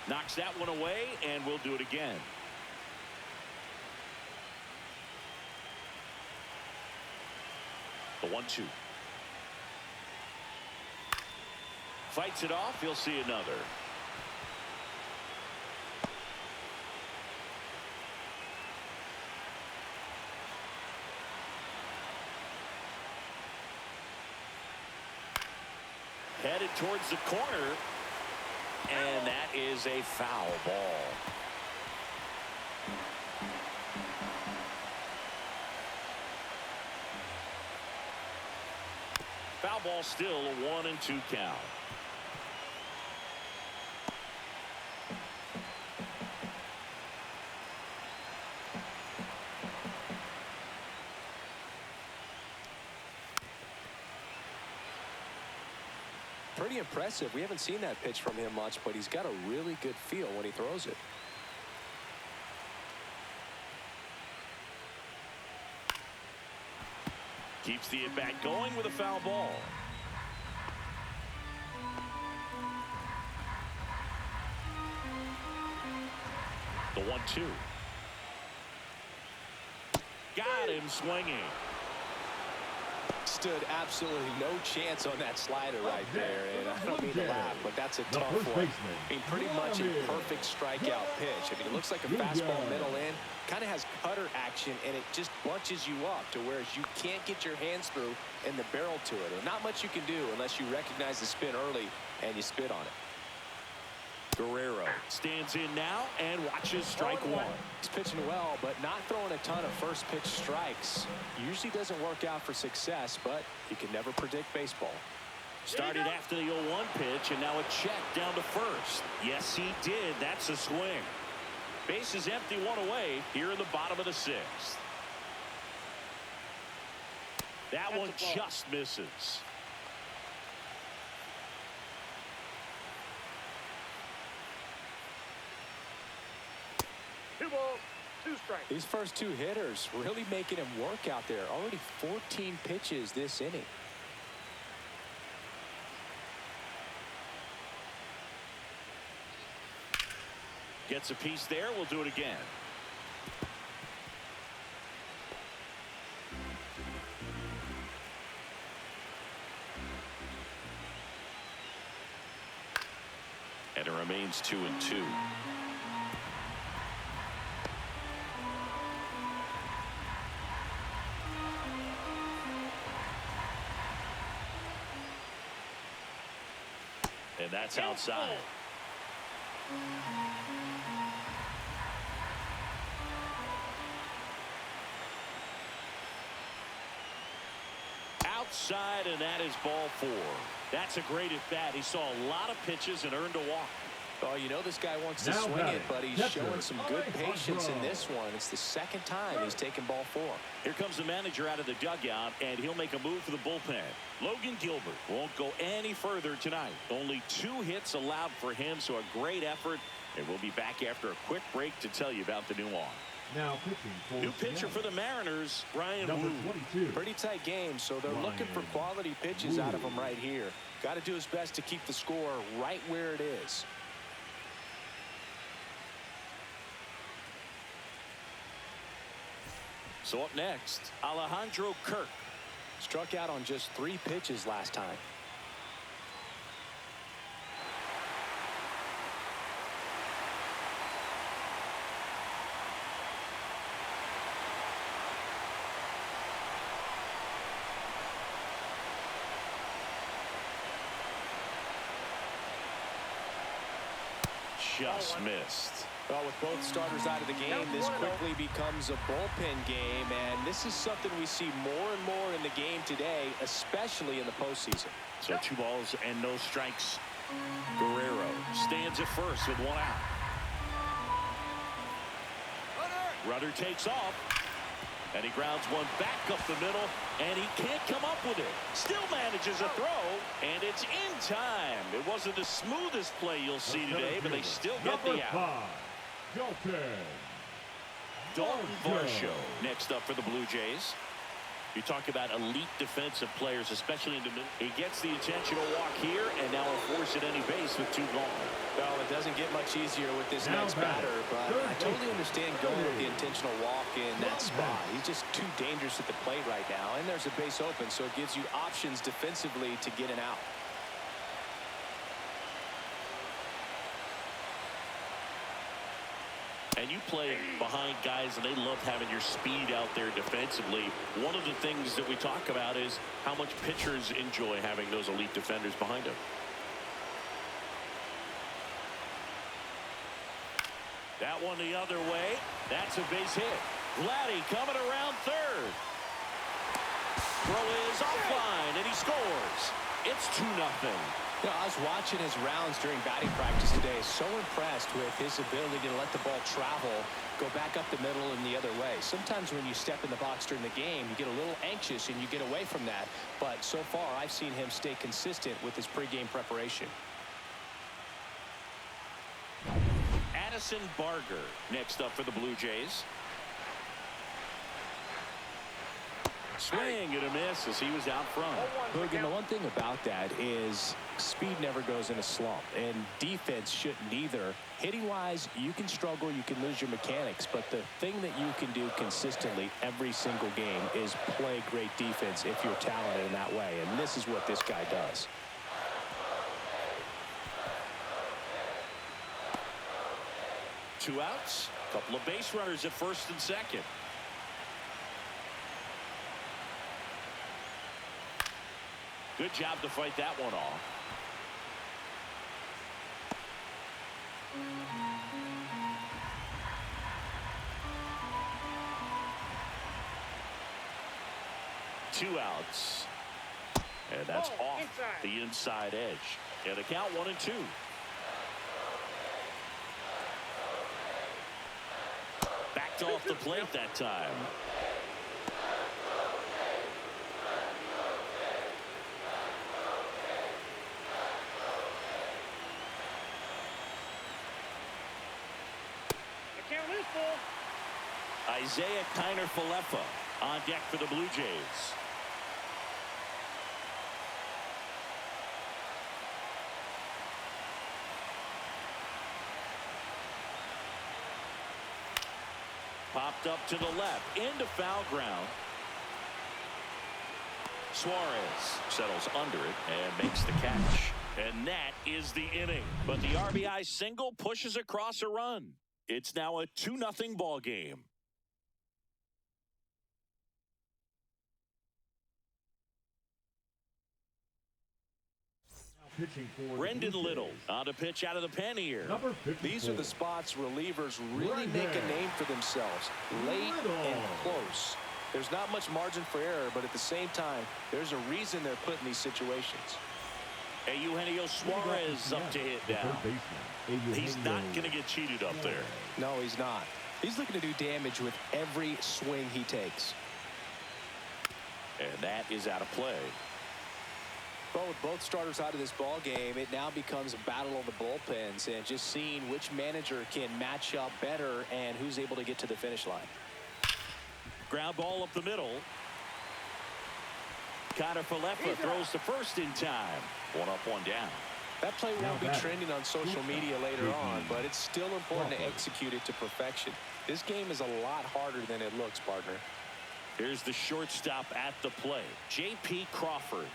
Knocks that one away, and we'll do it again. The 1-2. Fights it off. He'll see another. Headed towards the corner, and that is a foul ball. Foul ball, still a 1-2 count. Pretty impressive. We haven't seen that pitch from him much, but he's got a really good feel when he throws it. Keeps the at-bat going with a foul ball. The 1-2. Got him swinging. Stood absolutely no chance on that slider right there, and I don't mean to laugh, but that's a tough one. I mean, pretty much a perfect strikeout pitch. I mean, it looks like a fastball middle in, kind of has cutter action, and it just bunches you up to where you can't get your hands through and the barrel to it. And not much you can do unless you recognize the spin early and you spit on it. Guerrero stands in now and watches strike one. He's pitching well, but not throwing a ton of first pitch strikes. Usually doesn't work out for success, but you can never predict baseball. Started after the 0-1 pitch, and now a check down to first. Yes, he did. That's a swing. Base is empty, one away here in the bottom of the sixth. That one just misses. These first two hitters really making him work out there. Already 14 pitches this inning. Gets a piece there. We'll do it again. And it remains 2-2. And that's outside. Outside, and that is ball four. That's a great at-bat. He saw a lot of pitches and earned a walk. Oh, you know this guy wants to swing it, but he's showing some good patience in this one. It's the second time he's taken ball four. Here comes the manager out of the dugout, and he'll make a move for the bullpen. Logan Gilbert won't go any further tonight. Only 2 hits allowed for him, so a great effort. And we'll be back after a quick break to tell you about the new arm. Now pitching for new pitcher for the Mariners, Ryan Wu. 22. Pretty tight game, so they're looking for quality pitches out of him right here. Got to do his best to keep the score right where it is. So up next, Alejandro Kirk. Struck out on just 3 pitches last time. Just missed. Well, with both starters out of the game, this quickly becomes a bullpen game, and this is something we see more and more in the game today, especially in the postseason. So 2 balls and no strikes. Guerrero stands at first with 1 out. Runner takes off, and he grounds one back up the middle, and he can't come up with it. Still manages a throw, and it's in time. It wasn't the smoothest play you'll see today, but they still get the out. Dalton Varsho next up for the Blue Jays. You talk about elite defensive players, especially in the middle. He gets the intentional walk here, and now a force at any base with 2 gone. Well, it doesn't get much easier with this next batter, but I totally understand going with the intentional walk in that spot. He's just too dangerous at the plate right now, and there's a base open, so it gives you options defensively to get an out. And you play behind guys, and they love having your speed out there defensively. One of the things that we talk about is how much pitchers enjoy having those elite defenders behind them. That one the other way. That's a base hit. Vladdy coming around third. Throw is offline, and he scores. It's 2-0. You know, I was watching his rounds during batting practice today. So impressed with his ability to let the ball travel, go back up the middle and the other way. Sometimes when you step in the box during the game, you get a little anxious and you get away from that. But so far, I've seen him stay consistent with his pregame preparation. Addison Barger next up for the Blue Jays. Swing and a miss as he was out front. Look, and the one thing about that is speed never goes in a slump, and defense shouldn't either. Hitting-wise, you can struggle, you can lose your mechanics, but the thing that you can do consistently every single game is play great defense if you're talented in that way, and this is what this guy does. Two outs, couple of base runners at first and second. Good job to fight that one off. Two outs. And that's off the inside edge. And a count 1-2. Backed off the plate that time. Isaiah Kiner-Falefa on deck for the Blue Jays. Popped up to the left into foul ground. Suarez settles under it and makes the catch. And that is the inning. But the RBI single pushes across a run. It's now a 2-0 ball game. Brendan Little on to pitch out of the pen here. These are the spots relievers really make a name for themselves. Late and close. There's not much margin for error, but at the same time, there's a reason they're put in these situations. Eugenio Suarez up to hit now. He's not going to get cheated up there. No, he's not. He's looking to do damage with every swing he takes. And that is out of play. Well, with both starters out of this ball game, it now becomes a battle of the bullpens and just seeing which manager can match up better and who's able to get to the finish line. Ground ball up the middle. Kiner-Falefa throws to first in time. One up, one down. That play won't be trending on social media later on, but it's still important to execute it to perfection. This game is a lot harder than it looks, partner. Here's the shortstop at the plate, J.P. Crawford.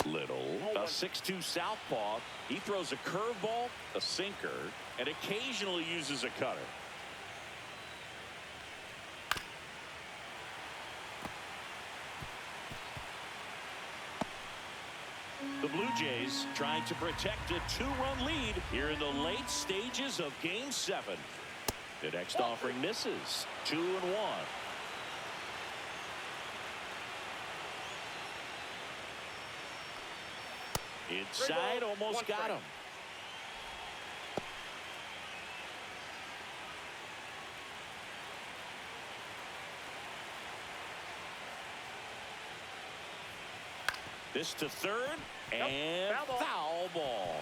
Little, a 6'2" southpaw. He throws a curveball, a sinker, and occasionally uses a cutter. The Blue Jays trying to protect a 2-run lead here in the late stages of Game 7. The next offering misses. 2-1. Inside, almost got him. This to third, and foul ball.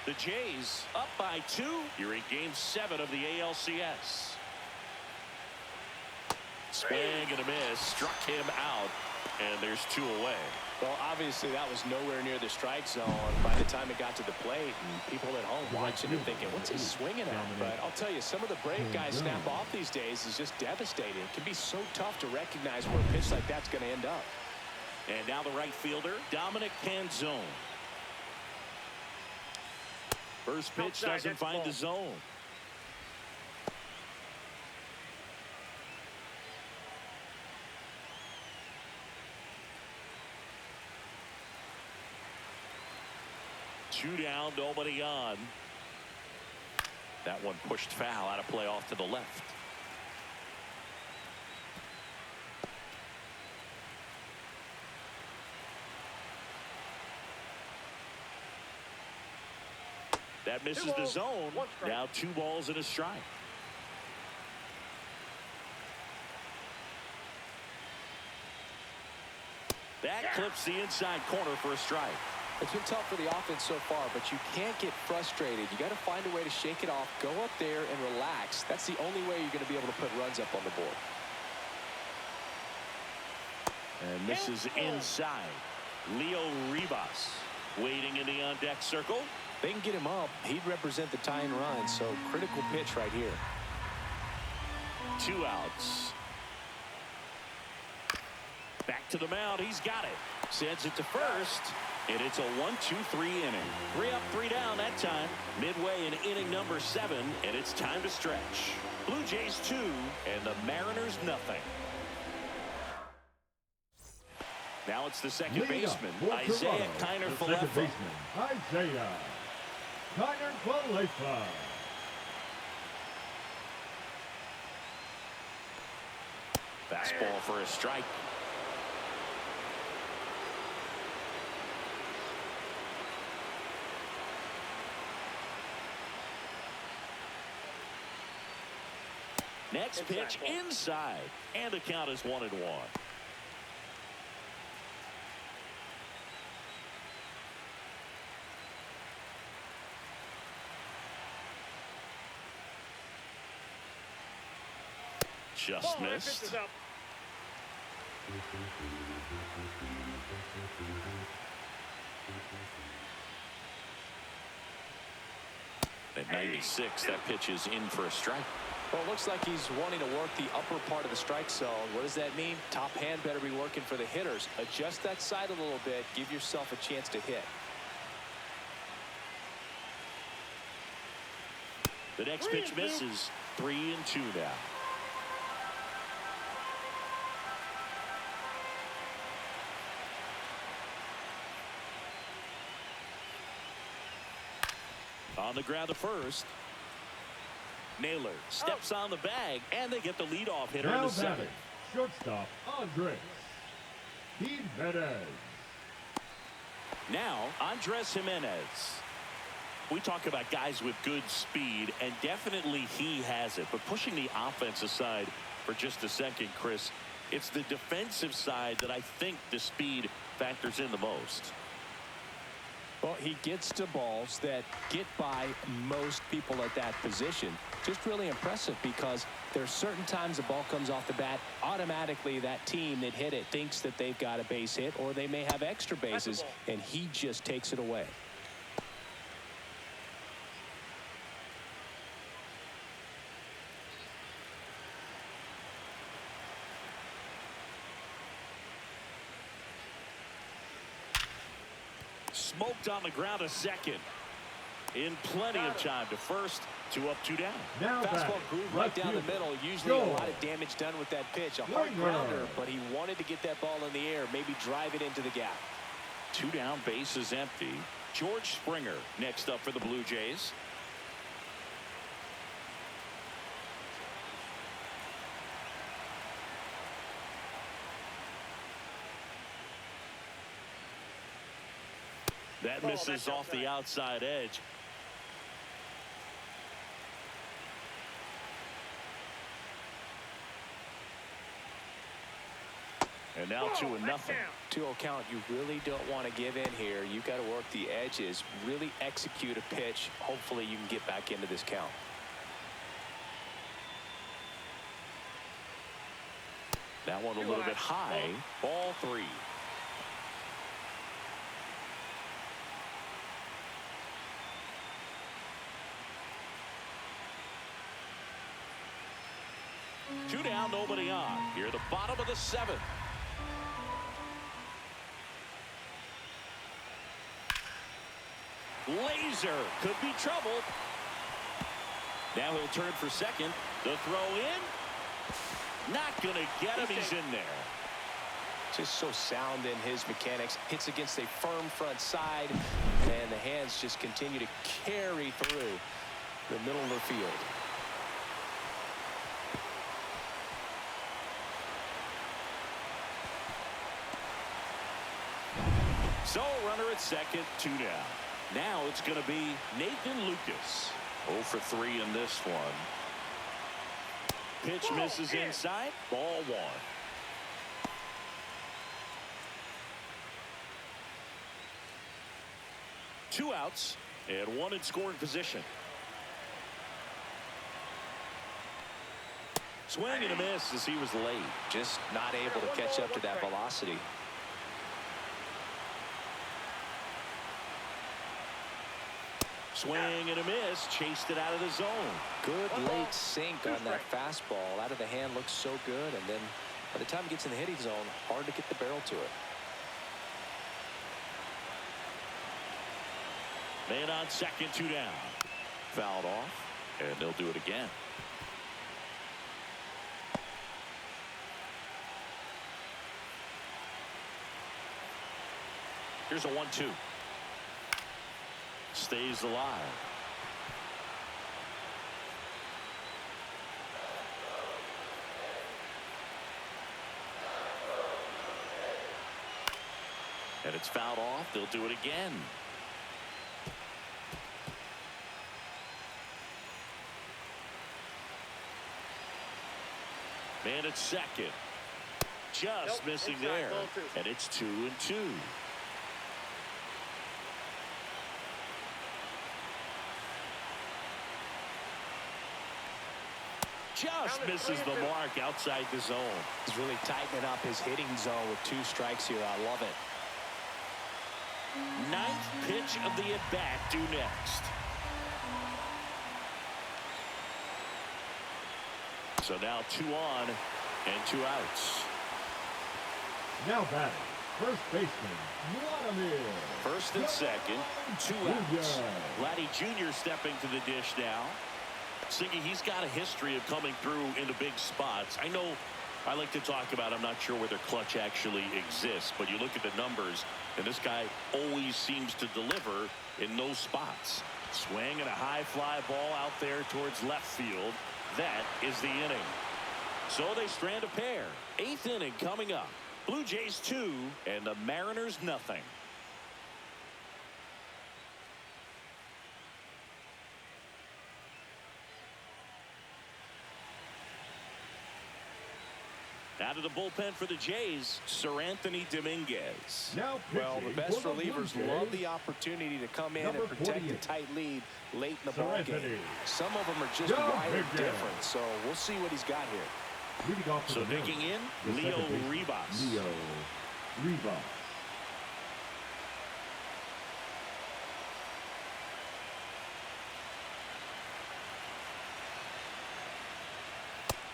The Jays up by 2. You're in Game 7 of the ALCS. Swing and a miss, struck him out, and there's 2 away. Well, obviously that was nowhere near the strike zone by the time it got to the plate, and people at home watching and thinking, what's he swinging at? But I'll tell you, some of the brave guys snap off these days is just devastating. It can be so tough to recognize where a pitch like that's going to end up. And now the right fielder, Dominic Canzone. First pitch doesn't find the zone. Two down, nobody on. That one pushed foul, out of play off to the left. That misses the zone. Now 2 balls and a strike. That clips the inside corner for a strike. It's been tough for the offense so far, but you can't get frustrated. You got to find a way to shake it off, go up there and relax. That's the only way you're going to be able to put runs up on the board. And this is inside. Leo Ribas waiting in the on-deck circle. They can get him up. He'd represent the tying run, so critical pitch right here. 2 outs. Back to the mound. He's got it. Sends it to first. And it's a 1-2-3 inning. 3 up, 3 down that time. Midway in inning number 7. And it's time to stretch. Blue Jays 2 and the Mariners nothing. Now it's the second baseman, Isaiah Kiner-Falefa. Second baseman, Isaiah Kiner-Falefa. Fastball for a strike. Next pitch inside. And the count is 1-1. Just missed. At 96, that pitch is in for a strike. Well, it looks like he's wanting to work the upper part of the strike zone. What does that mean? Top hand better be working for the hitters. Adjust that side a little bit. Give yourself a chance to hit. The next pitch misses. 3-2 now. On the ground to first. Naylor steps on the bag, and they get the leadoff hitter in the 7th. Shortstop Andres Jimenez. Now Andres Jimenez. We talk about guys with good speed, and definitely he has it. But pushing the offense aside for just a second, Chris, it's the defensive side that I think the speed factors in the most. Well, he gets to balls that get by most people at that position. Just really impressive because there's certain times the ball comes off the bat, automatically that team that hit it thinks that they've got a base hit or they may have extra bases, and he just takes it away. Smoked on the ground to second. In plenty of time to first. 2 up, 2 down. Now fastball groove right down the middle. Usually a lot of damage done with that pitch. A hard grounder, but he wanted to get that ball in the air, maybe drive it into the gap. 2 down, base is empty. George Springer next up for the Blue Jays. That misses off the outside edge. And now 2-0. 2-0 count. You really don't want to give in here. You got to work the edges, really execute a pitch. Hopefully you can get back into this count. That one a little bit high. Ball 3. Two down, nobody on. Here, the bottom of the 7th. Laser could be trouble. Now he'll turn for second. The throw in. Not going to get him. He's in there. Just so sound in his mechanics. Hits against a firm front side, and the hands just continue to carry through the middle of the field. So runner at second, 2 down. Now it's going to be Nathan Lucas. 0 for 3 in this one. Pitch misses inside. Ball 1. 2 outs and 1 in scoring position. Swing and a miss as he was late. Just not able to catch up to that velocity. Swing and a miss. Chased it out of the zone. Good late sink on that fastball. Out of the hand, looks so good. And then by the time it gets in the hitting zone, hard to get the barrel to it. Man on second, 2 down. Fouled off, and they'll do it again. Here's a 1-2. Stays alive. And it's fouled off. They'll do it again. Man at second. Just missing there. And it's 2-2. Just misses the mark outside the zone. He's really tightening up his hitting zone with 2 strikes here. I love it. 9th pitch of the at-bat due next. So now 2 on and 2 outs. Now batting, first baseman, Vladimir. First and second, 2 outs. Vladdy Jr. stepping to the dish now. Siggy, he's got a history of coming through into big spots. I know I like to talk about, I'm not sure whether clutch actually exists, but you look at the numbers, and this guy always seems to deliver in those spots. Swing and a high fly ball out there towards left field. That is the inning. So they strand a pair. 8th inning coming up. Blue Jays 2 and the Mariners nothing. Out of the bullpen for the Jays, Sir Anthony Dominguez. Now well, the best for the relievers love the opportunity to come in and protect a tight lead late in the ball game. Some of them are just wide different, so we'll see what he's got here. So digging in, Leo Ribas. Leo Ribas.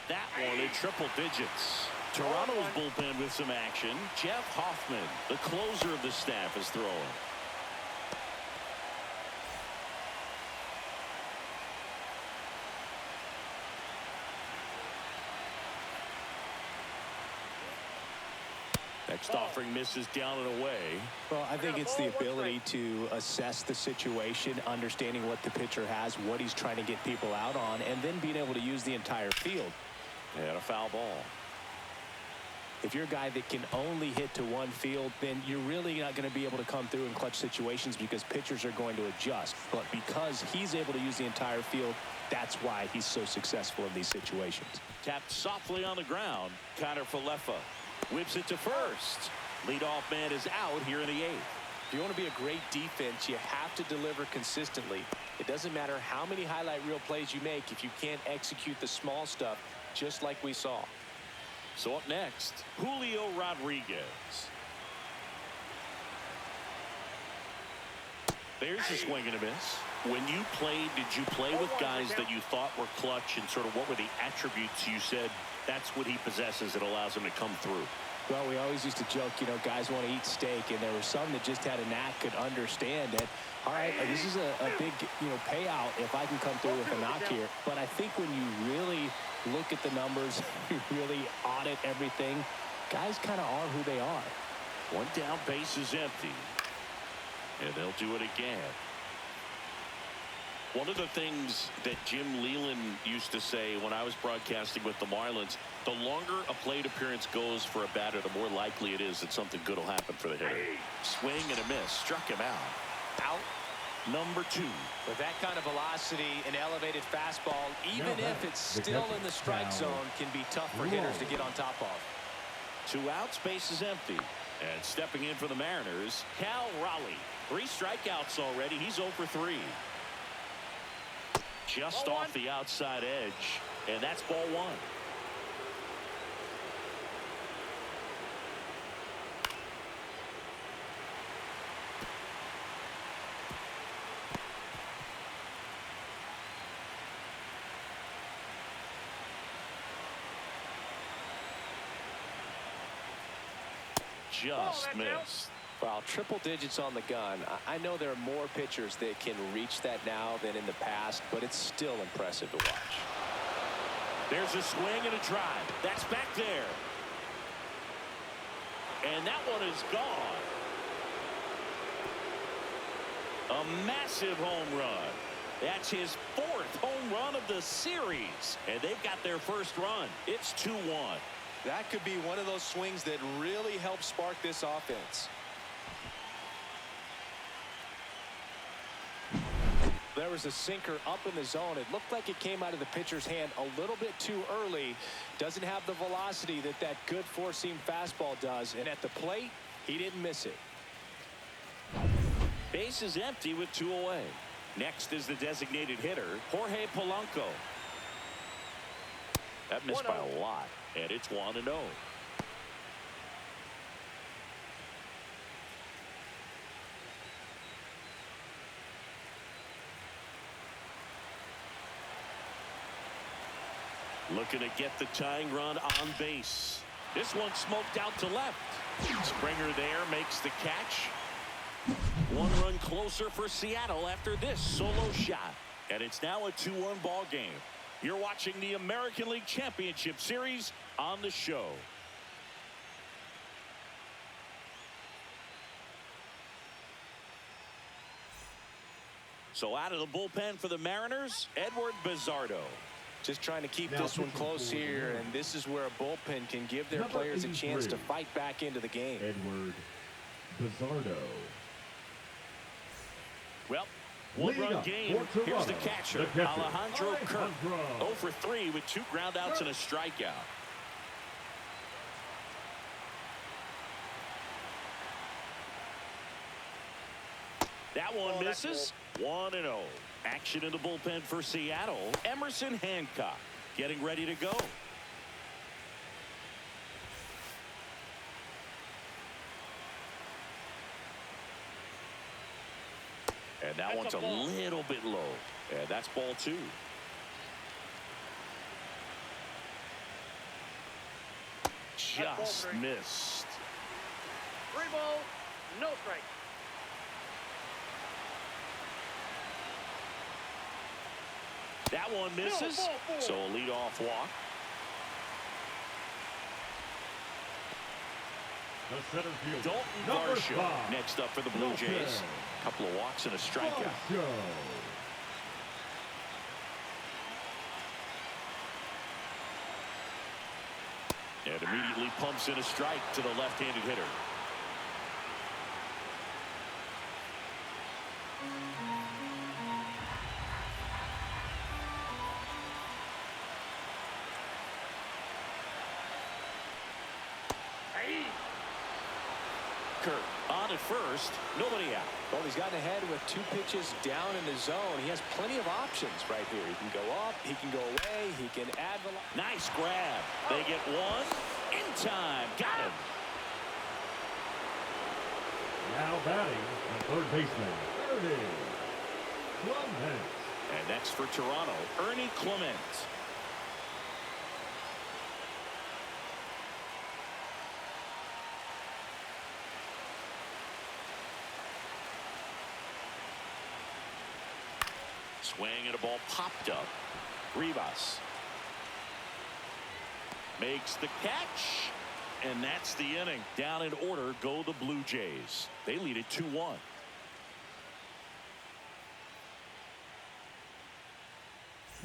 That one in triple digits. Toronto's bullpen with some action. Jeff Hoffman, the closer of the staff, is throwing. Next offering misses down and away. Well, I think it's the ability to assess the situation, understanding what the pitcher has, what he's trying to get people out on, and then being able to use the entire field. And a foul ball. If you're a guy that can only hit to one field, then you're really not going to be able to come through in clutch situations because pitchers are going to adjust. But because he's able to use the entire field, that's why he's so successful in these situations. Tapped softly on the ground. Connor Falefa whips it to first. Leadoff man is out here in the 8th. If you want to be a great defense, you have to deliver consistently. It doesn't matter how many highlight reel plays you make if you can't execute the small stuff, just like we saw. So up next, Julio Rodriguez. There's a swing and a miss. When you played, did you play with guys that you thought were clutch, and sort of what were the attributes you said that's what he possesses that allows him to come through? Well, we always used to joke, you know, guys want to eat steak, and there were some that just had a knack, could understand that, all right, this is a big, you know, payout if I can come through with a knock here. But I think when you really look at the numbers, you really audit everything, guys kind of are who they are. One down, base is empty. And they'll do it again. One of the things that Jim Leland used to say when I was broadcasting with the Marlins, the longer a plate appearance goes for a batter, the more likely it is that something good will happen for the hitter. Swing and a miss. Struck him out. Out number 2. With that kind of velocity, an elevated fastball, even if it's still in the strike zone, can be tough for hitters to get on top of. 2 outs, base is empty. And stepping in for the Mariners, Cal Raleigh. 3 strikeouts already. He's 0 for 3. Just Ball off one. the outside edge. And that's ball 1. Just missed. Well, triple digits on the gun. I know there are more pitchers that can reach that now than in the past, but it's still impressive to watch. There's a swing and a drive. That's back there. And that one is gone. A massive home run. That's his 4th home run of the series. And they've got their first run. It's 2-1. That could be one of those swings that really helps spark this offense. There was a sinker up in the zone. It looked like it came out of the pitcher's hand a little bit too early. Doesn't have the velocity that good four-seam fastball does. And at the plate, he didn't miss it. Base is empty with 2 away. Next is the designated hitter, Jorge Polanco. That missed by a lot, and it's 1-0. Looking to get the tying run on base. This one smoked out to left. Springer there makes the catch. 1 run closer for Seattle after this solo shot. And it's now a 2-1 ball game. You're watching the American League Championship Series on the show. So out of the bullpen for the Mariners, Edward Bizardo. Just trying to keep this one close here, and this is where a bullpen can give their Number players a chance 83. to fight back into the game. Edward Bizardo. Well, Leading 1-run up game. for Here's the Toronto, catcher, the catcher, Alejandro Kirk. Alejandro. 0 for 3 with 2 groundouts and a strikeout. That one misses. 1-0. Action in the bullpen for Seattle. Emerson Hancock getting ready to go. And that one's a little bit low. And that's ball 2. Just missed. 3 balls, no strike. That one misses. Ball 4. So a leadoff walk. The center fielder, Dalton number Varsho 5. next up for the Blue Okay. Jays. A couple of walks and a strikeout. Varsho. And immediately pumps in a strike to the left-handed hitter. Hey. Kirk on at first, nobody out. Well, he's gotten ahead with 2 pitches down in the zone. He has plenty of options right here. He can go up, he can go away, he can add velocity. Nice grab. They get one in time. Got him. Now batting, the third baseman, Ernie Clement. And next for Toronto, Ernie Clement. Swing and a ball popped up. Rivas makes the catch, and that's the inning. Down in order go the Blue Jays. They lead it 2-1.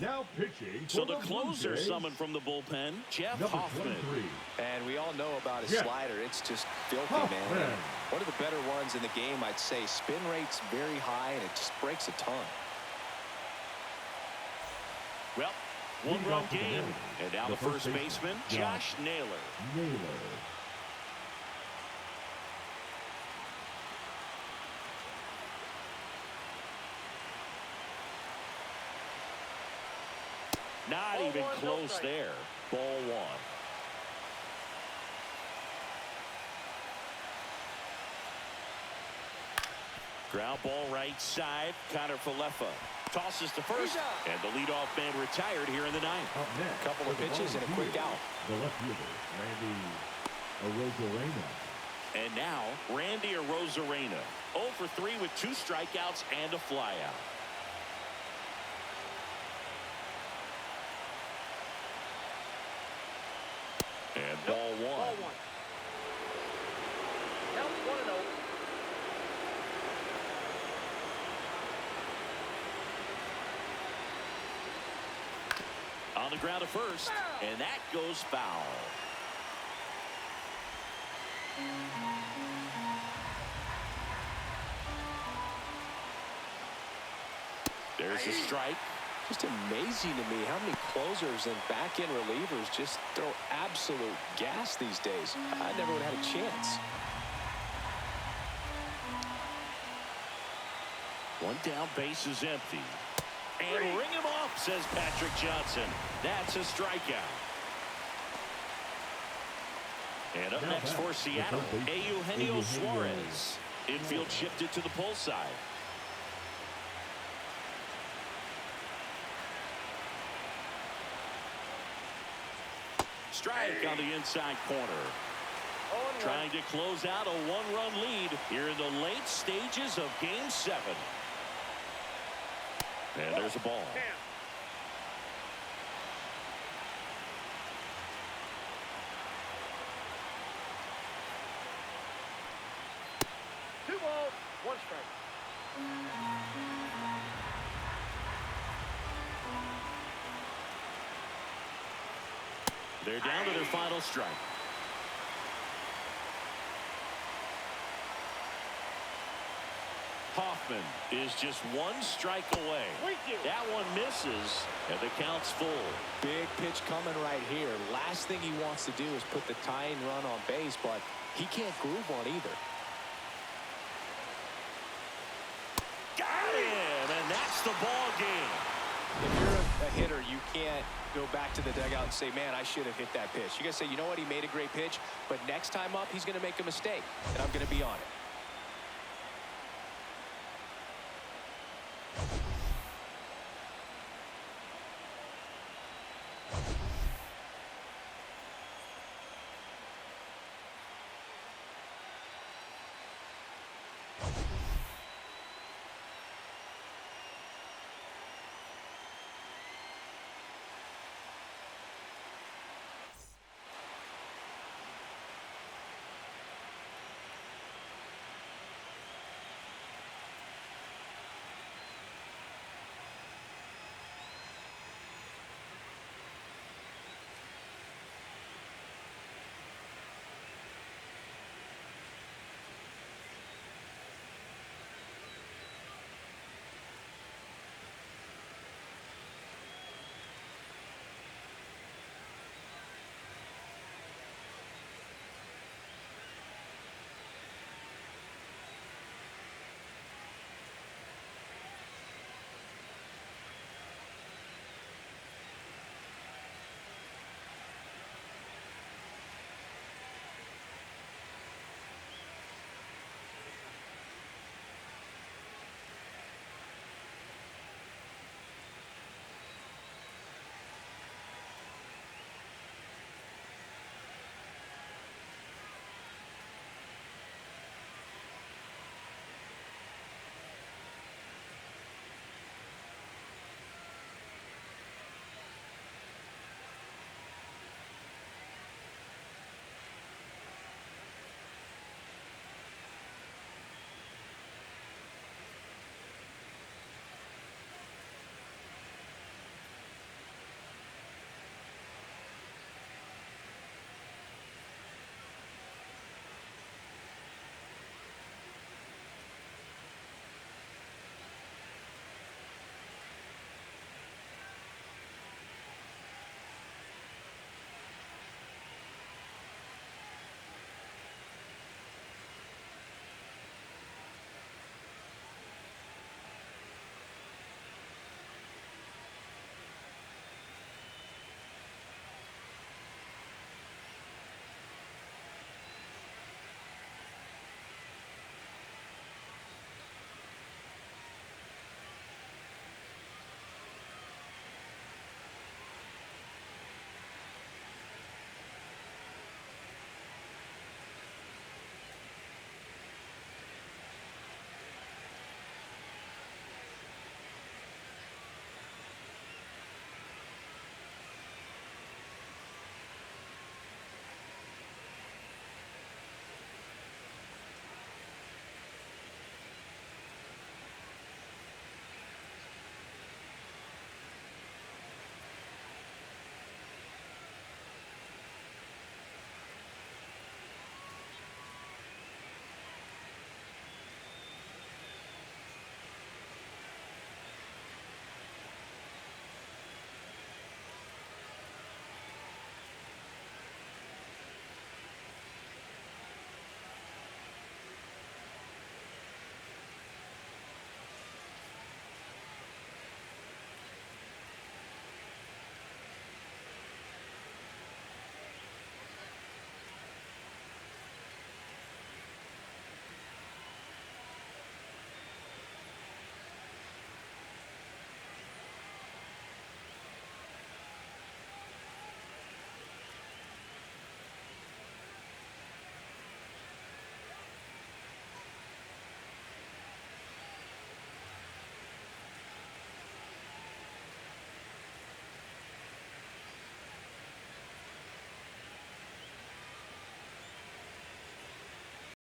Now pitching for So the the Blue closer Jays, summoned from the bullpen, Jeff number Hoffman. 23. And we all know about his Yeah. slider. It's just filthy, Hoffman. man. One of the better ones in the game, I'd say. Spin rate's very high, and it just breaks a ton. Well, Lead one-run off to the game. inning. And now The the first first baseman, baseman, Josh Naylor. Naylor. Not Ball even one, no close strike. there. Ball one. Ground ball right side. Connor Falefa tosses to first, and the leadoff man retired here in the ninth. Up next, Couple of for the pitches and a quick Volunteers, out. The left fielder, Randy Arozarena. And now, Randy Arozarena. 0 for 3 with 2 strikeouts and a flyout. And ball one. Ball one. Count 1-0. On the ground to first, and that goes foul. There's a strike. Just amazing to me how many closers and back-end relievers just throw absolute gas these days. I never would have had a chance. One down, base is empty. And ring him off, says Patrick Johnson. That's a strikeout. And up next for Seattle, Eugenio Suarez. Infield shifted to the pull side. Strike on the inside corner. Trying to close out a 1-run lead here in the late stages of Game 7. And there's a ball. Two balls, 1 strike. They're down to their final strike. Hoffman is just 1 strike away. That one misses, and the count's full. Big pitch coming right here. Last thing he wants to do is put the tying run on base, but he can't groove one either. Got him, and that's the ball game. If you're a hitter, you can't go back to the dugout and say, man, I should have hit that pitch. You got to say, you know what, he made a great pitch, but next time up, he's going to make a mistake, and I'm going to be on it.